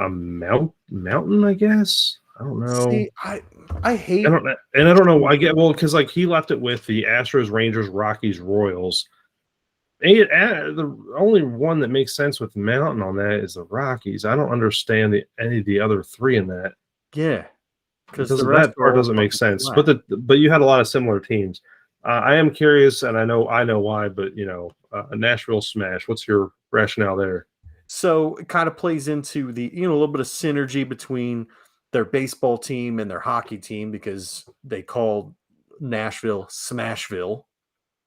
Speaker 1: mountain, I guess. I don't know.
Speaker 2: See, I hate.
Speaker 1: I don't know. Because like he left it with the Astros, Rangers, Rockies, Royals. The only one that makes sense with mountain on that is the Rockies. I don't understand any of the other three in that.
Speaker 2: Yeah, because
Speaker 1: that part doesn't make sense. Flat. But you had a lot of similar teams. I am curious, and I know why. But Nashville Smash. What's your rationale there?
Speaker 2: So it kind of plays into the a little bit of synergy between their baseball team and their hockey team because they called Nashville Smashville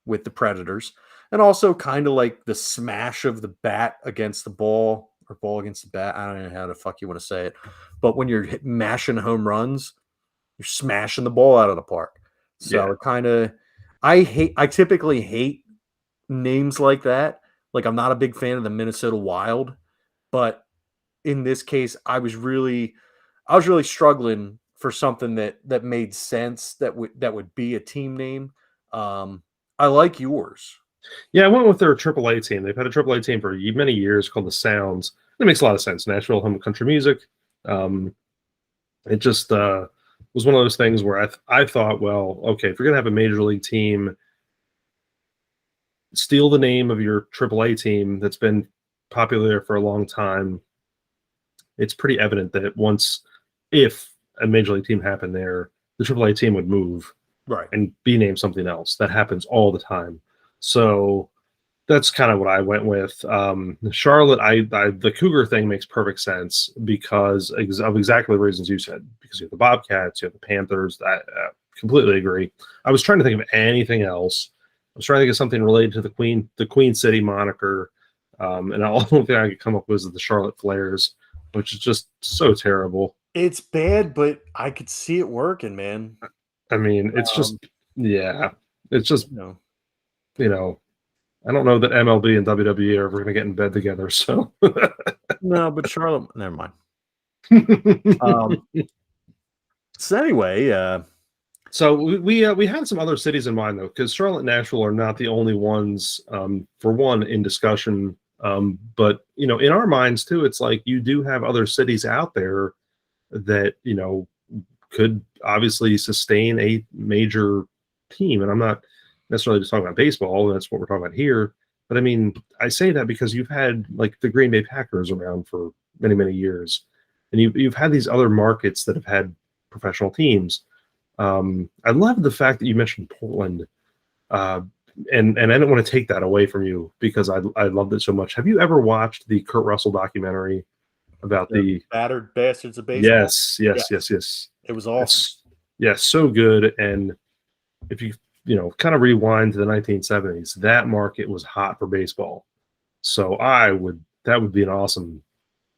Speaker 2: with the Predators, and also kind of like the smash of the bat against the ball or ball against the bat. I don't know how the fuck you want to say it, but when you're mashing home runs, you're smashing the ball out of the park. So it kind of, I typically hate names like that. Like I'm not a big fan of the Minnesota Wild, but in this case, I was really struggling for something that made sense that would be a team name. I like yours.
Speaker 1: Yeah, I went with their AAA team. They've had a AAA team for many years called the Sounds. It makes a lot of sense. Nashville home country music. It just was one of those things where I thought, well, okay, if you're gonna have a major league team, steal the name of your AAA team that's been popular there for a long time. It's pretty evident that if a major league team happened there, the AAA team would move and be named something else. That happens all the time. So that's kind of what I went with. Charlotte, the Cougar thing makes perfect sense because of exactly the reasons you said. Because you have the Bobcats, you have the Panthers. I completely agree. I was trying to think of anything else. I was trying to think of something related to the Queen City moniker, and the only thing I could come up with was the Charlotte Flares, which is just so terrible.
Speaker 2: It's bad, but I could see it working, man.
Speaker 1: I mean, it's just, yeah, it's just,
Speaker 2: You know,
Speaker 1: you know, I don't know that MLB and WWE are ever going to get in bed together. So,
Speaker 2: no, but Charlotte, never mind. Um, so anyway,
Speaker 1: so we had some other cities in mind though, because Charlotte and Nashville are not the only ones, for one, in discussion. But in our minds too, it's like you do have other cities out there that could obviously sustain a major team. And I'm not necessarily just talking about baseball. That's what we're talking about here. But I mean, I say that because you've had like the Green Bay Packers around for many, many years, and you've had these other markets that have had professional teams. I love the fact that you mentioned Portland, uh, and I didn't want to take that away from you because I loved it so much. Have you ever watched the Kurt Russell documentary about
Speaker 2: the
Speaker 1: the?
Speaker 2: battered bastards of baseball.
Speaker 1: Yes, yes,
Speaker 2: Yes,
Speaker 1: yes, yes.
Speaker 2: it was awesome.
Speaker 1: Yeah, so good. And if you kind of rewind to the 1970s, that market was hot for baseball. So that would be an awesome.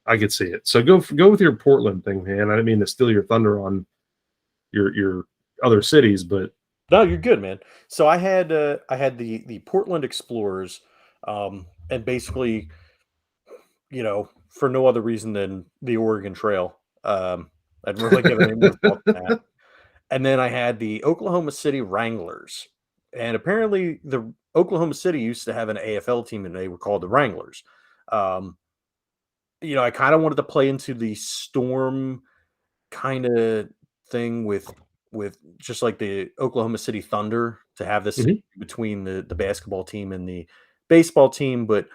Speaker 1: I could see it. So go with your Portland thing, man. I didn't mean to steal your thunder on your other cities, but
Speaker 2: No, you're good, man. So I had the Portland Explorers, and basically, for no other reason than the Oregon Trail. I didn't really give any more thought to that. And then I had the Oklahoma City Wranglers, and apparently the Oklahoma City used to have an AFL team, and they were called the Wranglers. Um, I kind of wanted to play into the Storm kind of thing with just like the Oklahoma City Thunder to have this
Speaker 1: Mhm.
Speaker 2: between the basketball team and the baseball team, but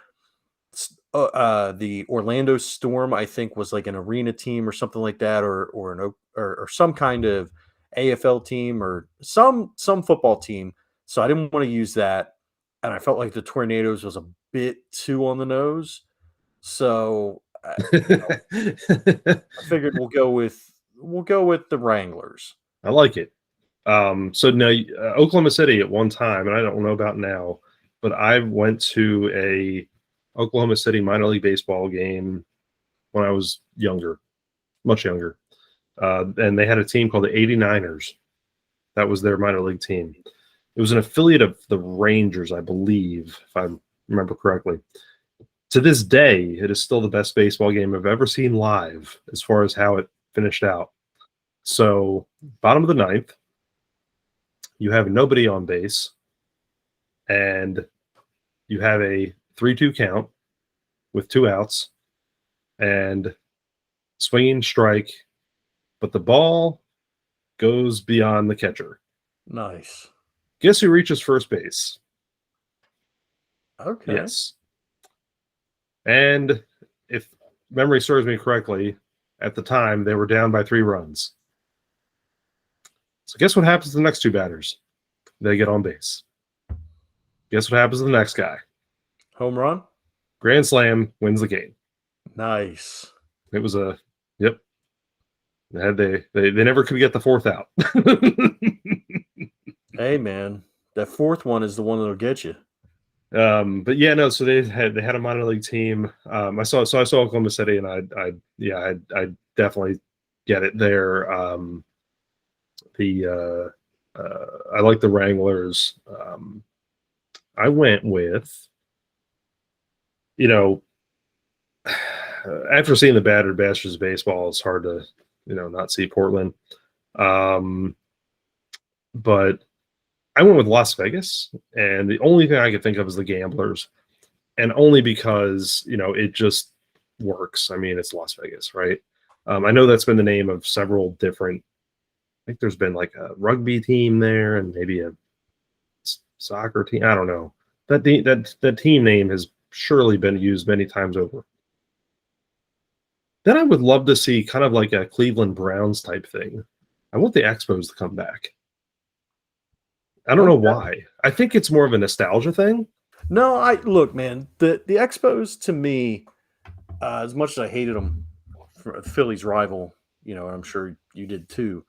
Speaker 2: the Orlando Storm I think was like an arena team or something like that, or some kind of AFL team or some football team. So I didn't want to use that, and I felt like the Tornadoes was a bit too on the nose. So I figured we'll go with the Wranglers.
Speaker 1: I like it. So now Oklahoma City at one time, and I don't know about now, but I went to a Oklahoma City minor league baseball game when I was younger, much younger. And they had a team called the 89ers. That was their minor league team. It was an affiliate of the Rangers, I believe, if I remember correctly. To this day, it is still the best baseball game I've ever seen live as far as how it finished out. So, bottom of the ninth, you have nobody on base, and you have a 3-2 count with two outs and swinging strike, but the ball goes beyond the catcher.
Speaker 2: Nice.
Speaker 1: Guess who reaches first base?
Speaker 2: Okay.
Speaker 1: Yes. And if memory serves me correctly, at the time they were down by 3 runs. So guess what happens to the next two batters? They get on base. Guess what happens to the next guy?
Speaker 2: Home run.
Speaker 1: Grand slam, wins the game.
Speaker 2: Nice.
Speaker 1: It was a yep. They never could get the fourth out.
Speaker 2: Hey man, that fourth one is the one that'll get you.
Speaker 1: But yeah, no. So they had a minor league team. I saw Oklahoma City, and I definitely get it there. I like the Wranglers. I went with, after seeing the battered bastards of baseball, it's hard to not see Portland. But I went with Las Vegas, and the only thing I could think of is the Gamblers, and only because it just works. I mean, it's Las Vegas, right? I know that's been the name of several different. I think there's been like a rugby team there, and maybe a soccer team. I don't know. That team name has surely been used many times over. Then I would love to see kind of like a Cleveland Browns type thing. I want the Expos to come back. I don't know why. I think it's more of a nostalgia thing.
Speaker 2: No, look, man. The Expos to me, as much as I hated them, Philly's rival, I'm sure you did too.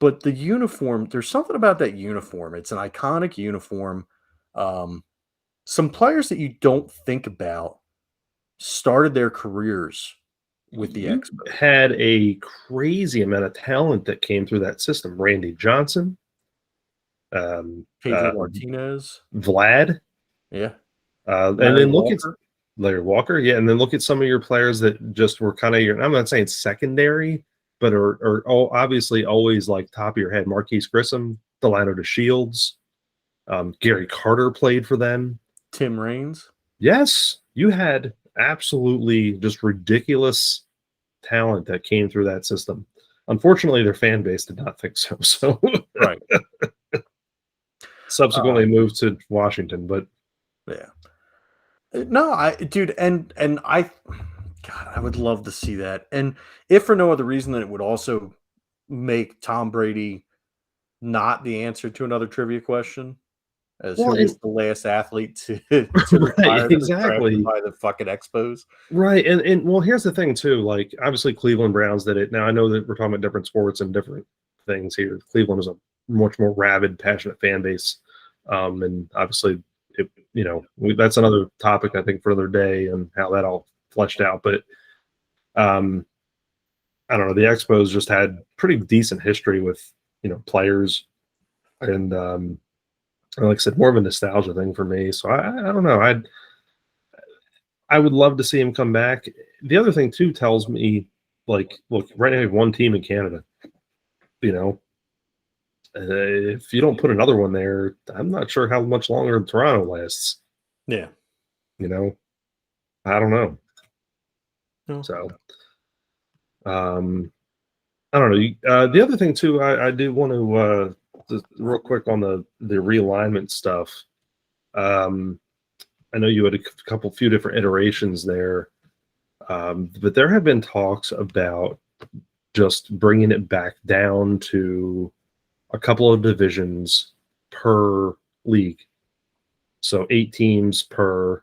Speaker 2: But the uniform, there's something about that uniform. It's an iconic uniform. Some players that you don't think about started their careers, with the
Speaker 1: You
Speaker 2: Expos.
Speaker 1: had a crazy amount of talent that came through that system. Randy Johnson,
Speaker 2: Pedro Martinez,
Speaker 1: Vlad,
Speaker 2: yeah,
Speaker 1: and
Speaker 2: Larry
Speaker 1: then look at
Speaker 2: Walker.
Speaker 1: Larry Walker, yeah, and then look at some of your players that just were kind of your. I'm not saying secondary, but are obviously always like top of your head. Marquise Grissom, Delano DeShields, Gary Carter played for them.
Speaker 2: Tim Raines.
Speaker 1: Yes, you had absolutely just ridiculous talent that came through that system. Unfortunately, their fan base did not think so. So
Speaker 2: Right.
Speaker 1: Subsequently moved to Washington, but
Speaker 2: yeah. No, dude, and I, God, I would love to see that. And if for no other reason than it would also make Tom Brady not the answer to another trivia question, as who was the last athlete to retire that was drafted by the fucking Expos.
Speaker 1: Right. And well, here's the thing too, like obviously Cleveland Browns did it. Now I know that we're talking about different sports and different things here. Cleveland is a much more rabid, passionate fan base. And obviously that's another topic I think for another day and how that all fleshed out. But I don't know, the Expos just had pretty decent history with, players and like I said, more of a nostalgia thing for me. So I don't know. I would love to see him come back. The other thing too tells me, like, look, right now we have one team in Canada. If you don't put another one there, I'm not sure how much longer Toronto lasts.
Speaker 2: Yeah.
Speaker 1: I don't know.
Speaker 2: No.
Speaker 1: So, I don't know. The other thing too, I do want to just real quick on the realignment stuff. I know you had a few different iterations there, but there have been talks about just bringing it back down to a couple of divisions per league. So 8 teams per,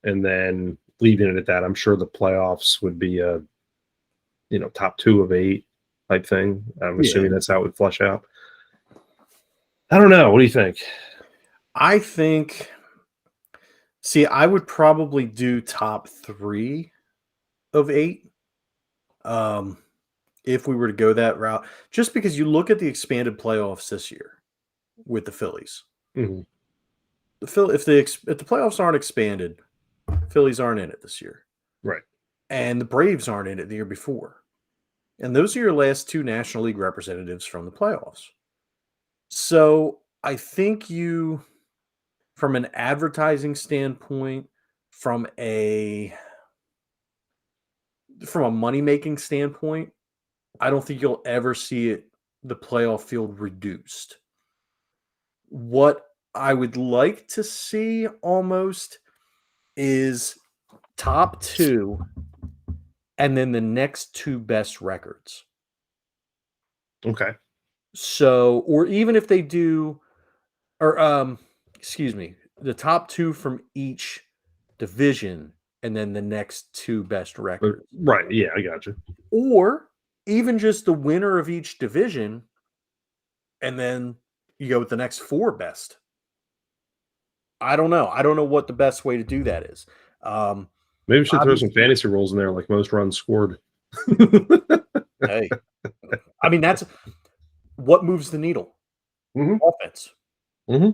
Speaker 1: and then leaving it at that. I'm sure the playoffs would be a, top 2 of 8 type thing. I'm assuming that's how it would flush out. I don't know. What do you think?
Speaker 2: I think, I would probably do top 3 of 8. If we were to go that route, just because you look at the expanded playoffs this year with the Phillies.
Speaker 1: Mm-hmm.
Speaker 2: If the playoffs aren't expanded, Phillies aren't in it this year.
Speaker 1: Right.
Speaker 2: And the Braves aren't in it the year before. And those are your last 2 National League representatives from the playoffs. So I think from an advertising standpoint, from a money-making standpoint, I don't think you'll ever see the playoff field reduced. What I would like to see almost is top 2 and then the next 2 best records.
Speaker 1: Okay.
Speaker 2: So, or even if they do, or the top 2 from each division and then the next 2 best records.
Speaker 1: Right. Yeah, I got you.
Speaker 2: Or even just the winner of each division, and then you go with the next 4 best. I don't know. I don't know what the best way to do that is.
Speaker 1: Maybe we should throw some fantasy rules in there, like most runs scored.
Speaker 2: Hey, I mean, that's what moves the needle.
Speaker 1: Mm-hmm.
Speaker 2: Offense.
Speaker 1: Mm-hmm.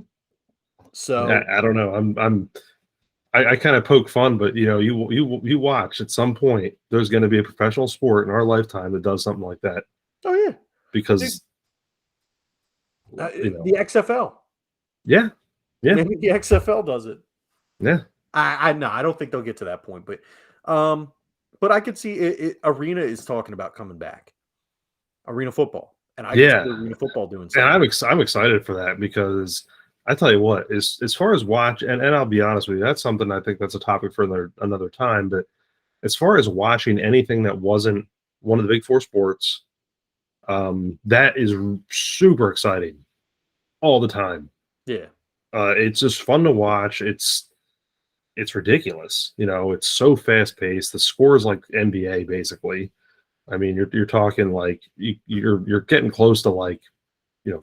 Speaker 2: So
Speaker 1: I don't know. I kind of poke fun, but you watch at some point. There's going to be a professional sport in our lifetime that does something like that.
Speaker 2: Oh yeah,
Speaker 1: because
Speaker 2: the XFL.
Speaker 1: Yeah.
Speaker 2: Maybe the XFL does it.
Speaker 1: Yeah.
Speaker 2: I know. I don't think they'll get to that point, but I could see Arena is talking about coming back. Arena football. And I can see Arena football doing something.
Speaker 1: And I'm excited for that because I tell you what, as far as watch, and I'll be honest with you, that's something I think that's a topic for another time. But as far as watching anything that wasn't one of the big 4 sports, that is super exciting all the time.
Speaker 2: Yeah.
Speaker 1: It's just fun to watch. It's ridiculous. It's so fast paced. The score is like NBA basically. I mean, you're talking like you're getting close to like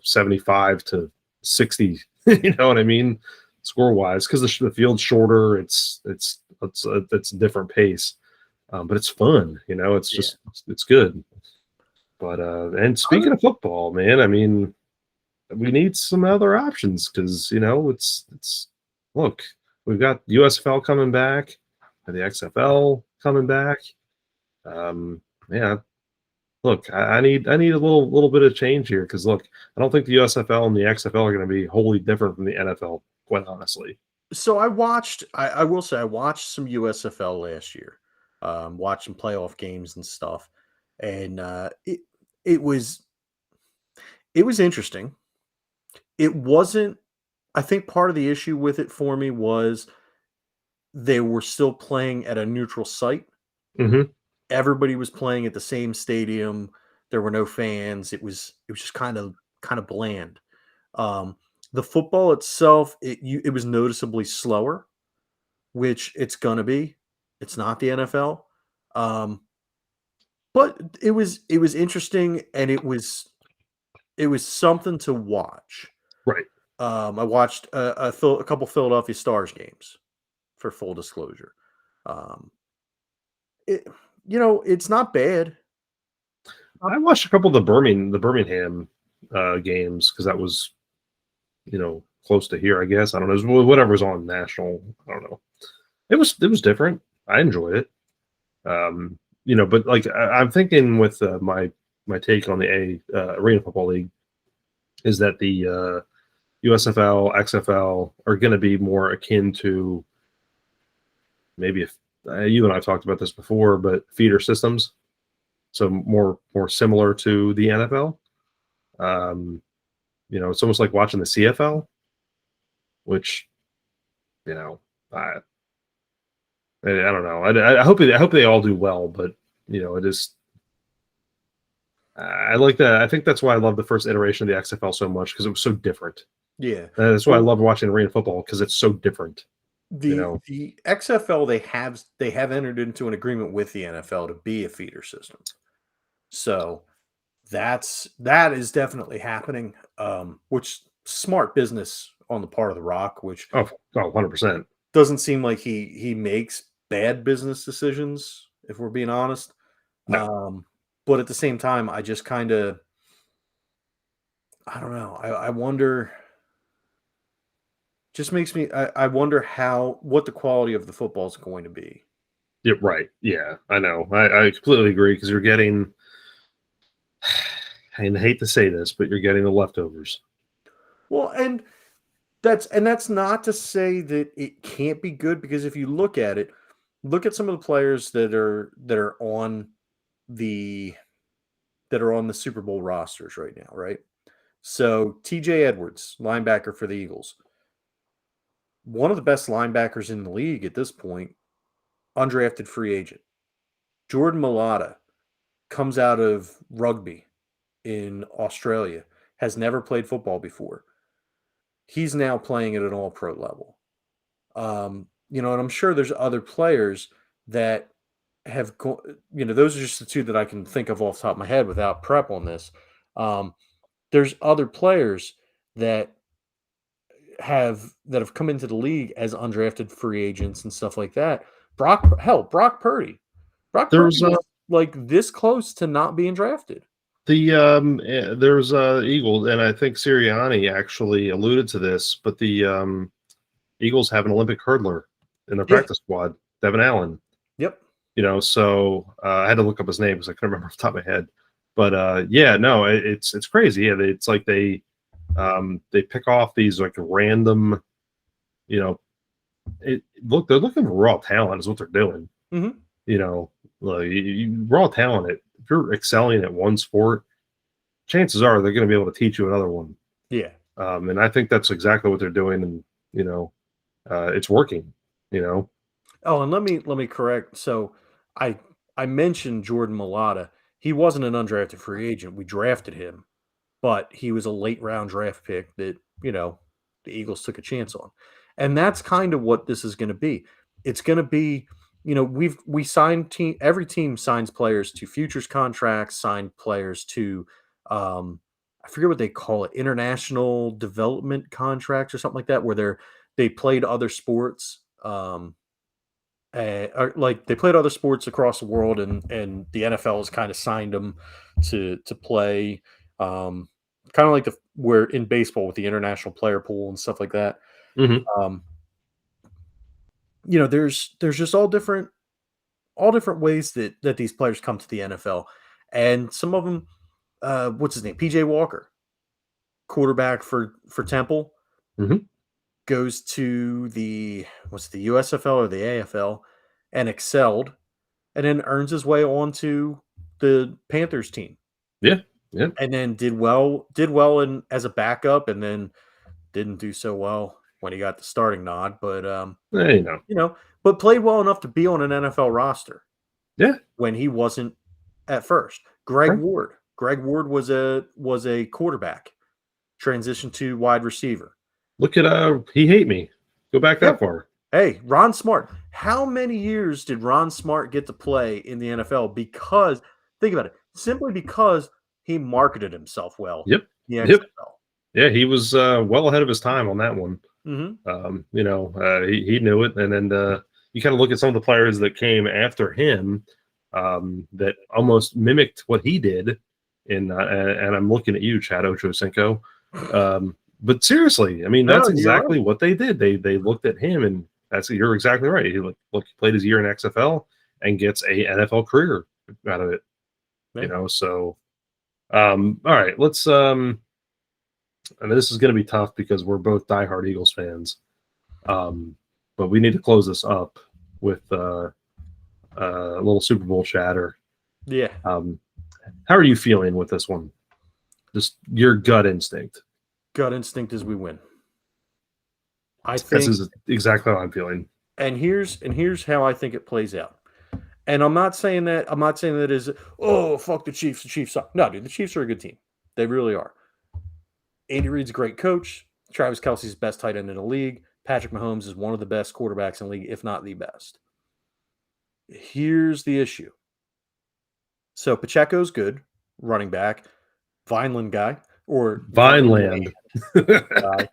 Speaker 1: 75 to 60. You know what I mean, score wise, because the field's shorter. It's a different pace. But it's fun, it's
Speaker 2: Yeah.
Speaker 1: just it's good. But and speaking of football, man, I mean, we need some other options because it's look, we've got USFL coming back, and the XFL coming back. Yeah, look, I need a little bit of change here because look, I don't think the USFL and the XFL are going to be wholly different from the NFL, quite honestly.
Speaker 2: So I will say I watched some USFL last year, watched some playoff games and stuff, and it was it was interesting. It wasn't. I think part of the issue with it for me was they were still playing at a neutral site.
Speaker 1: Hmm.
Speaker 2: Everybody was playing at the same stadium. There were no fans. It was just kind of bland. Um, the football itself, it was noticeably slower, which it's gonna be. It's not the NFL. Um, but it was interesting, and it was something to watch.
Speaker 1: Right.
Speaker 2: I watched a couple Philadelphia Stars games for full disclosure. Um, it it's not bad.
Speaker 1: I watched a couple of the Birmingham games because that was close to here. I guess I don't know. It was whatever was on national. I don't know. It was different. I enjoyed it. But like I'm thinking with my take on the Arena Football League is that the USFL, XFL are going to be more akin to maybe if you and I talked about this before, but feeder systems, so more similar to the NFL. Um, it's almost like watching the CFL, which you know I I don't know. I hope they all do well, but it is. I like that. I think that's why I love the first iteration of the XFL so much because it was so different.
Speaker 2: Yeah.
Speaker 1: That's why I
Speaker 2: Well,
Speaker 1: love watching arena football because it's so different. You
Speaker 2: the
Speaker 1: know,
Speaker 2: the XFL, they have entered into an agreement with the NFL to be a feeder system. So that is definitely happening. Which smart business on the part of the Rock, which
Speaker 1: oh, 100%.
Speaker 2: doesn't seem like he makes bad business decisions, if we're being honest.
Speaker 1: No,
Speaker 2: But at the same time, I just kind of I don't know. I wonder. Just makes me. I wonder what the quality of the football is going to be.
Speaker 1: you're right. Yeah, I know. I completely agree because you're getting. I hate to say this, but you're getting the leftovers.
Speaker 2: Well, and that's not to say that it can't be good, because if you look at it, look at some of the players the that are on the Super Bowl rosters right now, right? So TJ Edwards, linebacker for the Eagles, one of the best linebackers in the league at this point, undrafted free agent. Jordan Mailata comes out of rugby in Australia, has never played football before. He's now playing at an all pro level. And I'm sure there's other players that those are just the two that I can think of off the top of my head without prep on this. Um, there's other players that have come into the league as undrafted free agents and stuff like that. Brock Purdy. Brock Purdy
Speaker 1: There's
Speaker 2: was like this close to not being drafted.
Speaker 1: there's Eagles, and I think Sirianni actually alluded to this, but the Eagles have an Olympic hurdler in their
Speaker 2: Yeah.
Speaker 1: practice squad, Devin Allen.
Speaker 2: Yep.
Speaker 1: So I had to look up his name because I couldn't remember off the top of my head. But yeah, no, it's crazy. Yeah, it's like they pick off these like random, you know, they're looking for raw talent is what they're doing.
Speaker 2: Hmm.
Speaker 1: You know, like raw talent. If you're excelling at one sport, chances are they're going to be able to teach you another one.
Speaker 2: Yeah.
Speaker 1: And I think that's exactly what they're doing, and it's working. You know,
Speaker 2: Oh, and let me correct. So I I mentioned Jordan Mailata. He wasn't an undrafted free agent. We drafted him, but he was a late round draft pick that, the Eagles took a chance on. And that's kind of what this is going to be. It's going to be, we signed every team signs players to futures contracts, signed players to I forget what they call it, international development contracts or something like that, where they played other sports. or like they played other sports across the world, and the NFL has kind of signed them to play, kind of like where in baseball with the international player pool and stuff like that.
Speaker 1: Mm-hmm.
Speaker 2: There's just all different ways that these players come to the NFL, and some of them, what's his name, PJ Walker, quarterback for Temple,
Speaker 1: Mm-hmm.
Speaker 2: goes to the USFL or the AFL and excelled, and then earns his way onto the Panthers team.
Speaker 1: Yeah. Yeah.
Speaker 2: And then did well in as a backup, and then didn't do so well when he got the starting nod. But
Speaker 1: Hey,
Speaker 2: but played well enough to be on an NFL roster.
Speaker 1: Yeah.
Speaker 2: When he wasn't at first. Greg
Speaker 1: Right.
Speaker 2: Ward was a quarterback, transitioned to wide receiver.
Speaker 1: Look at He Hate Me. Go back that far.
Speaker 2: Hey, Ron Smart. How many years did Ron Smart get to play in the NFL? Because think about it, simply because he marketed himself well.
Speaker 1: Yep.
Speaker 2: The XFL.
Speaker 1: Yep. Yeah, he was well ahead of his time on that one.
Speaker 2: Mm-hmm.
Speaker 1: He knew it, and then you kind of look at some of the players that came after him that almost mimicked what he did. And I'm looking at you, Chad Ochocinco. But seriously, I mean, that's exactly what they did. They looked at him, and you're exactly right. He played his year in XFL and gets a NFL career out of it. Yeah. So all right, let's and this is going to be tough because we're both diehard Eagles fans. But we need to close this up with a little Super Bowl chatter.
Speaker 2: Yeah.
Speaker 1: How are you feeling with this one? Just your gut instinct.
Speaker 2: Gut instinct is we win. I think
Speaker 1: this is exactly how I'm feeling.
Speaker 2: And here's how I think it plays out. And I'm not saying that is, oh, fuck the Chiefs. The Chiefs suck. No, dude, the Chiefs are a good team. They really are. Andy Reid's a great coach. Travis Kelce's the best tight end in the league. Patrick Mahomes is one of the best quarterbacks in the league, if not the best. Here's the issue. So Pacheco's good, running back. Vineland guy. Or
Speaker 1: Vineland.
Speaker 2: Guy.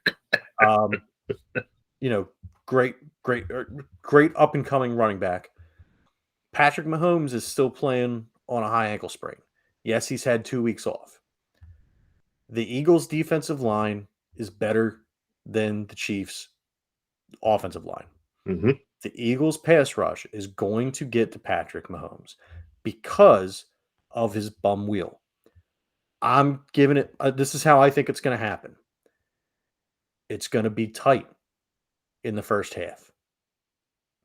Speaker 2: Great up-and-coming running back. Patrick Mahomes is still playing on a high ankle sprain. Yes, he's had 2 weeks off. The Eagles' defensive line is better than the Chiefs' offensive line.
Speaker 1: Mm-hmm.
Speaker 2: The Eagles' pass rush is going to get to Patrick Mahomes because of his bum wheel. I'm giving it this is how I think it's going to happen. It's going to be tight in the first half.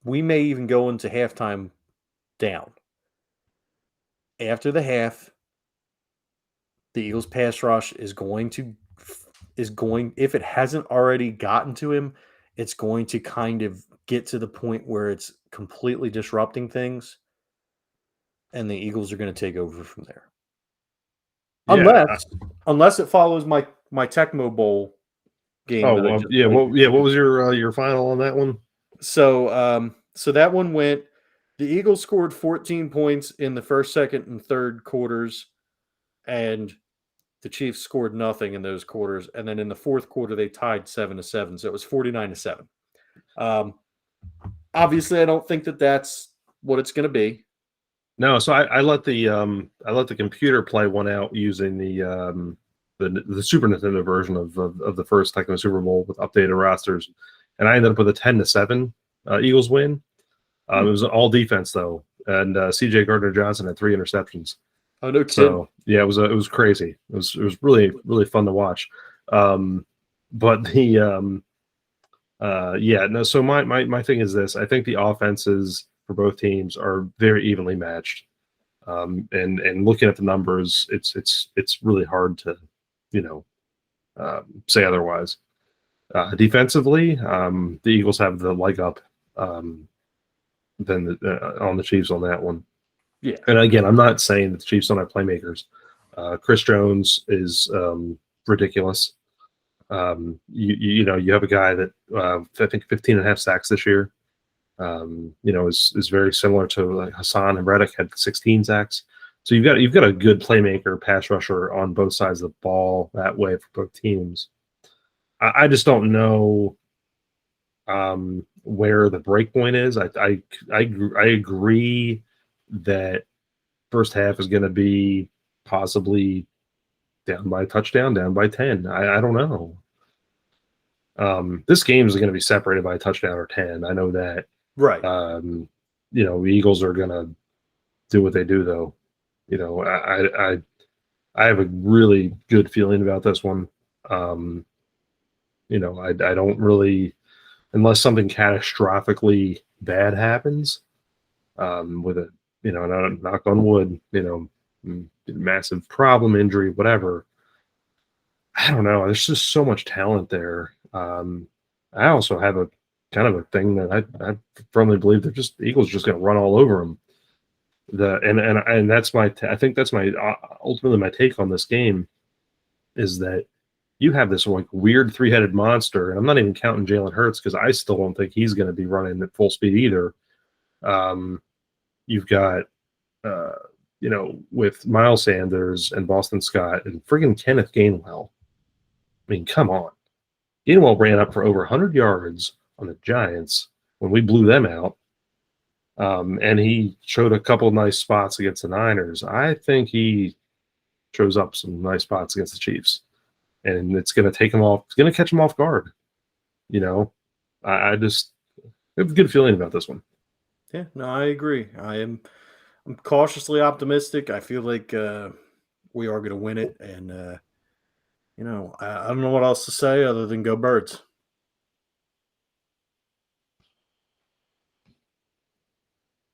Speaker 2: We may even go into halftime down. After the half, the Eagles pass rush is going, if it hasn't already gotten to him, it's going to kind of get to the point where it's completely disrupting things, and the Eagles are going to take over from there. Yeah. Unless it follows my Tecmo Bowl game.
Speaker 1: Oh, what was your final on that one?
Speaker 2: So that one went. The Eagles scored 14 points in the first, second, and third quarters, and the Chiefs scored nothing in those quarters. And then in the fourth quarter, they tied 7-7, so it was 49-7. Obviously, I don't think that that's what it's going to be.
Speaker 1: No, so I let the computer play one out using the Super Nintendo version of the first Tecmo Super Bowl with updated rosters, and I ended up with a 10-7 Eagles win. It was all defense though, and CJ Gardner-Johnson had 3 interceptions.
Speaker 2: Oh no!
Speaker 1: So yeah, it was crazy. It was really fun to watch. But the So my thing is this: I think the offenses for both teams are very evenly matched. And looking at the numbers, it's really hard to say otherwise. Defensively, the Eagles have the leg up than on the Chiefs on that one.
Speaker 2: Yeah.
Speaker 1: And again, I'm not saying that the Chiefs don't have playmakers. Chris Jones is ridiculous. You have a guy that I think 15.5 sacks this year. Is very similar to Hassan and Reddick had 16 sacks. So you've got a good playmaker, pass rusher on both sides of the ball that way for both teams. I just don't know where the break point is. I agree that first half is going to be possibly down by a touchdown, down by 10. I don't know. This game is going to be separated by a touchdown or 10. I know that.
Speaker 2: Right.
Speaker 1: The Eagles are going to do what they do, though. I have a really good feeling about this one. I don't really, unless something catastrophically bad happens, with a, knock on wood, massive problem, injury, whatever. I don't know. There's just so much talent there. I also have a kind of a thing that I firmly believe the Eagles just going to run all over them. And that's I think that's my ultimately my take on this game is that you have this like weird three-headed monster, and I'm not even counting Jalen Hurts because I still don't think he's going to be running at full speed either. You've got with Miles Sanders and Boston Scott and friggin' Kenneth Gainwell. I mean, come on. Gainwell ran up for over 100 yards on the Giants when we blew them out. And he showed a couple of nice spots against the Niners. I think he shows up some nice spots against the Chiefs. And it's going to take him off. It's going to catch him off guard. I just have a good feeling about this one.
Speaker 2: Yeah, no, I agree. I'm cautiously optimistic. I feel like we are going to win it. And, I don't know what else to say other than go Birds.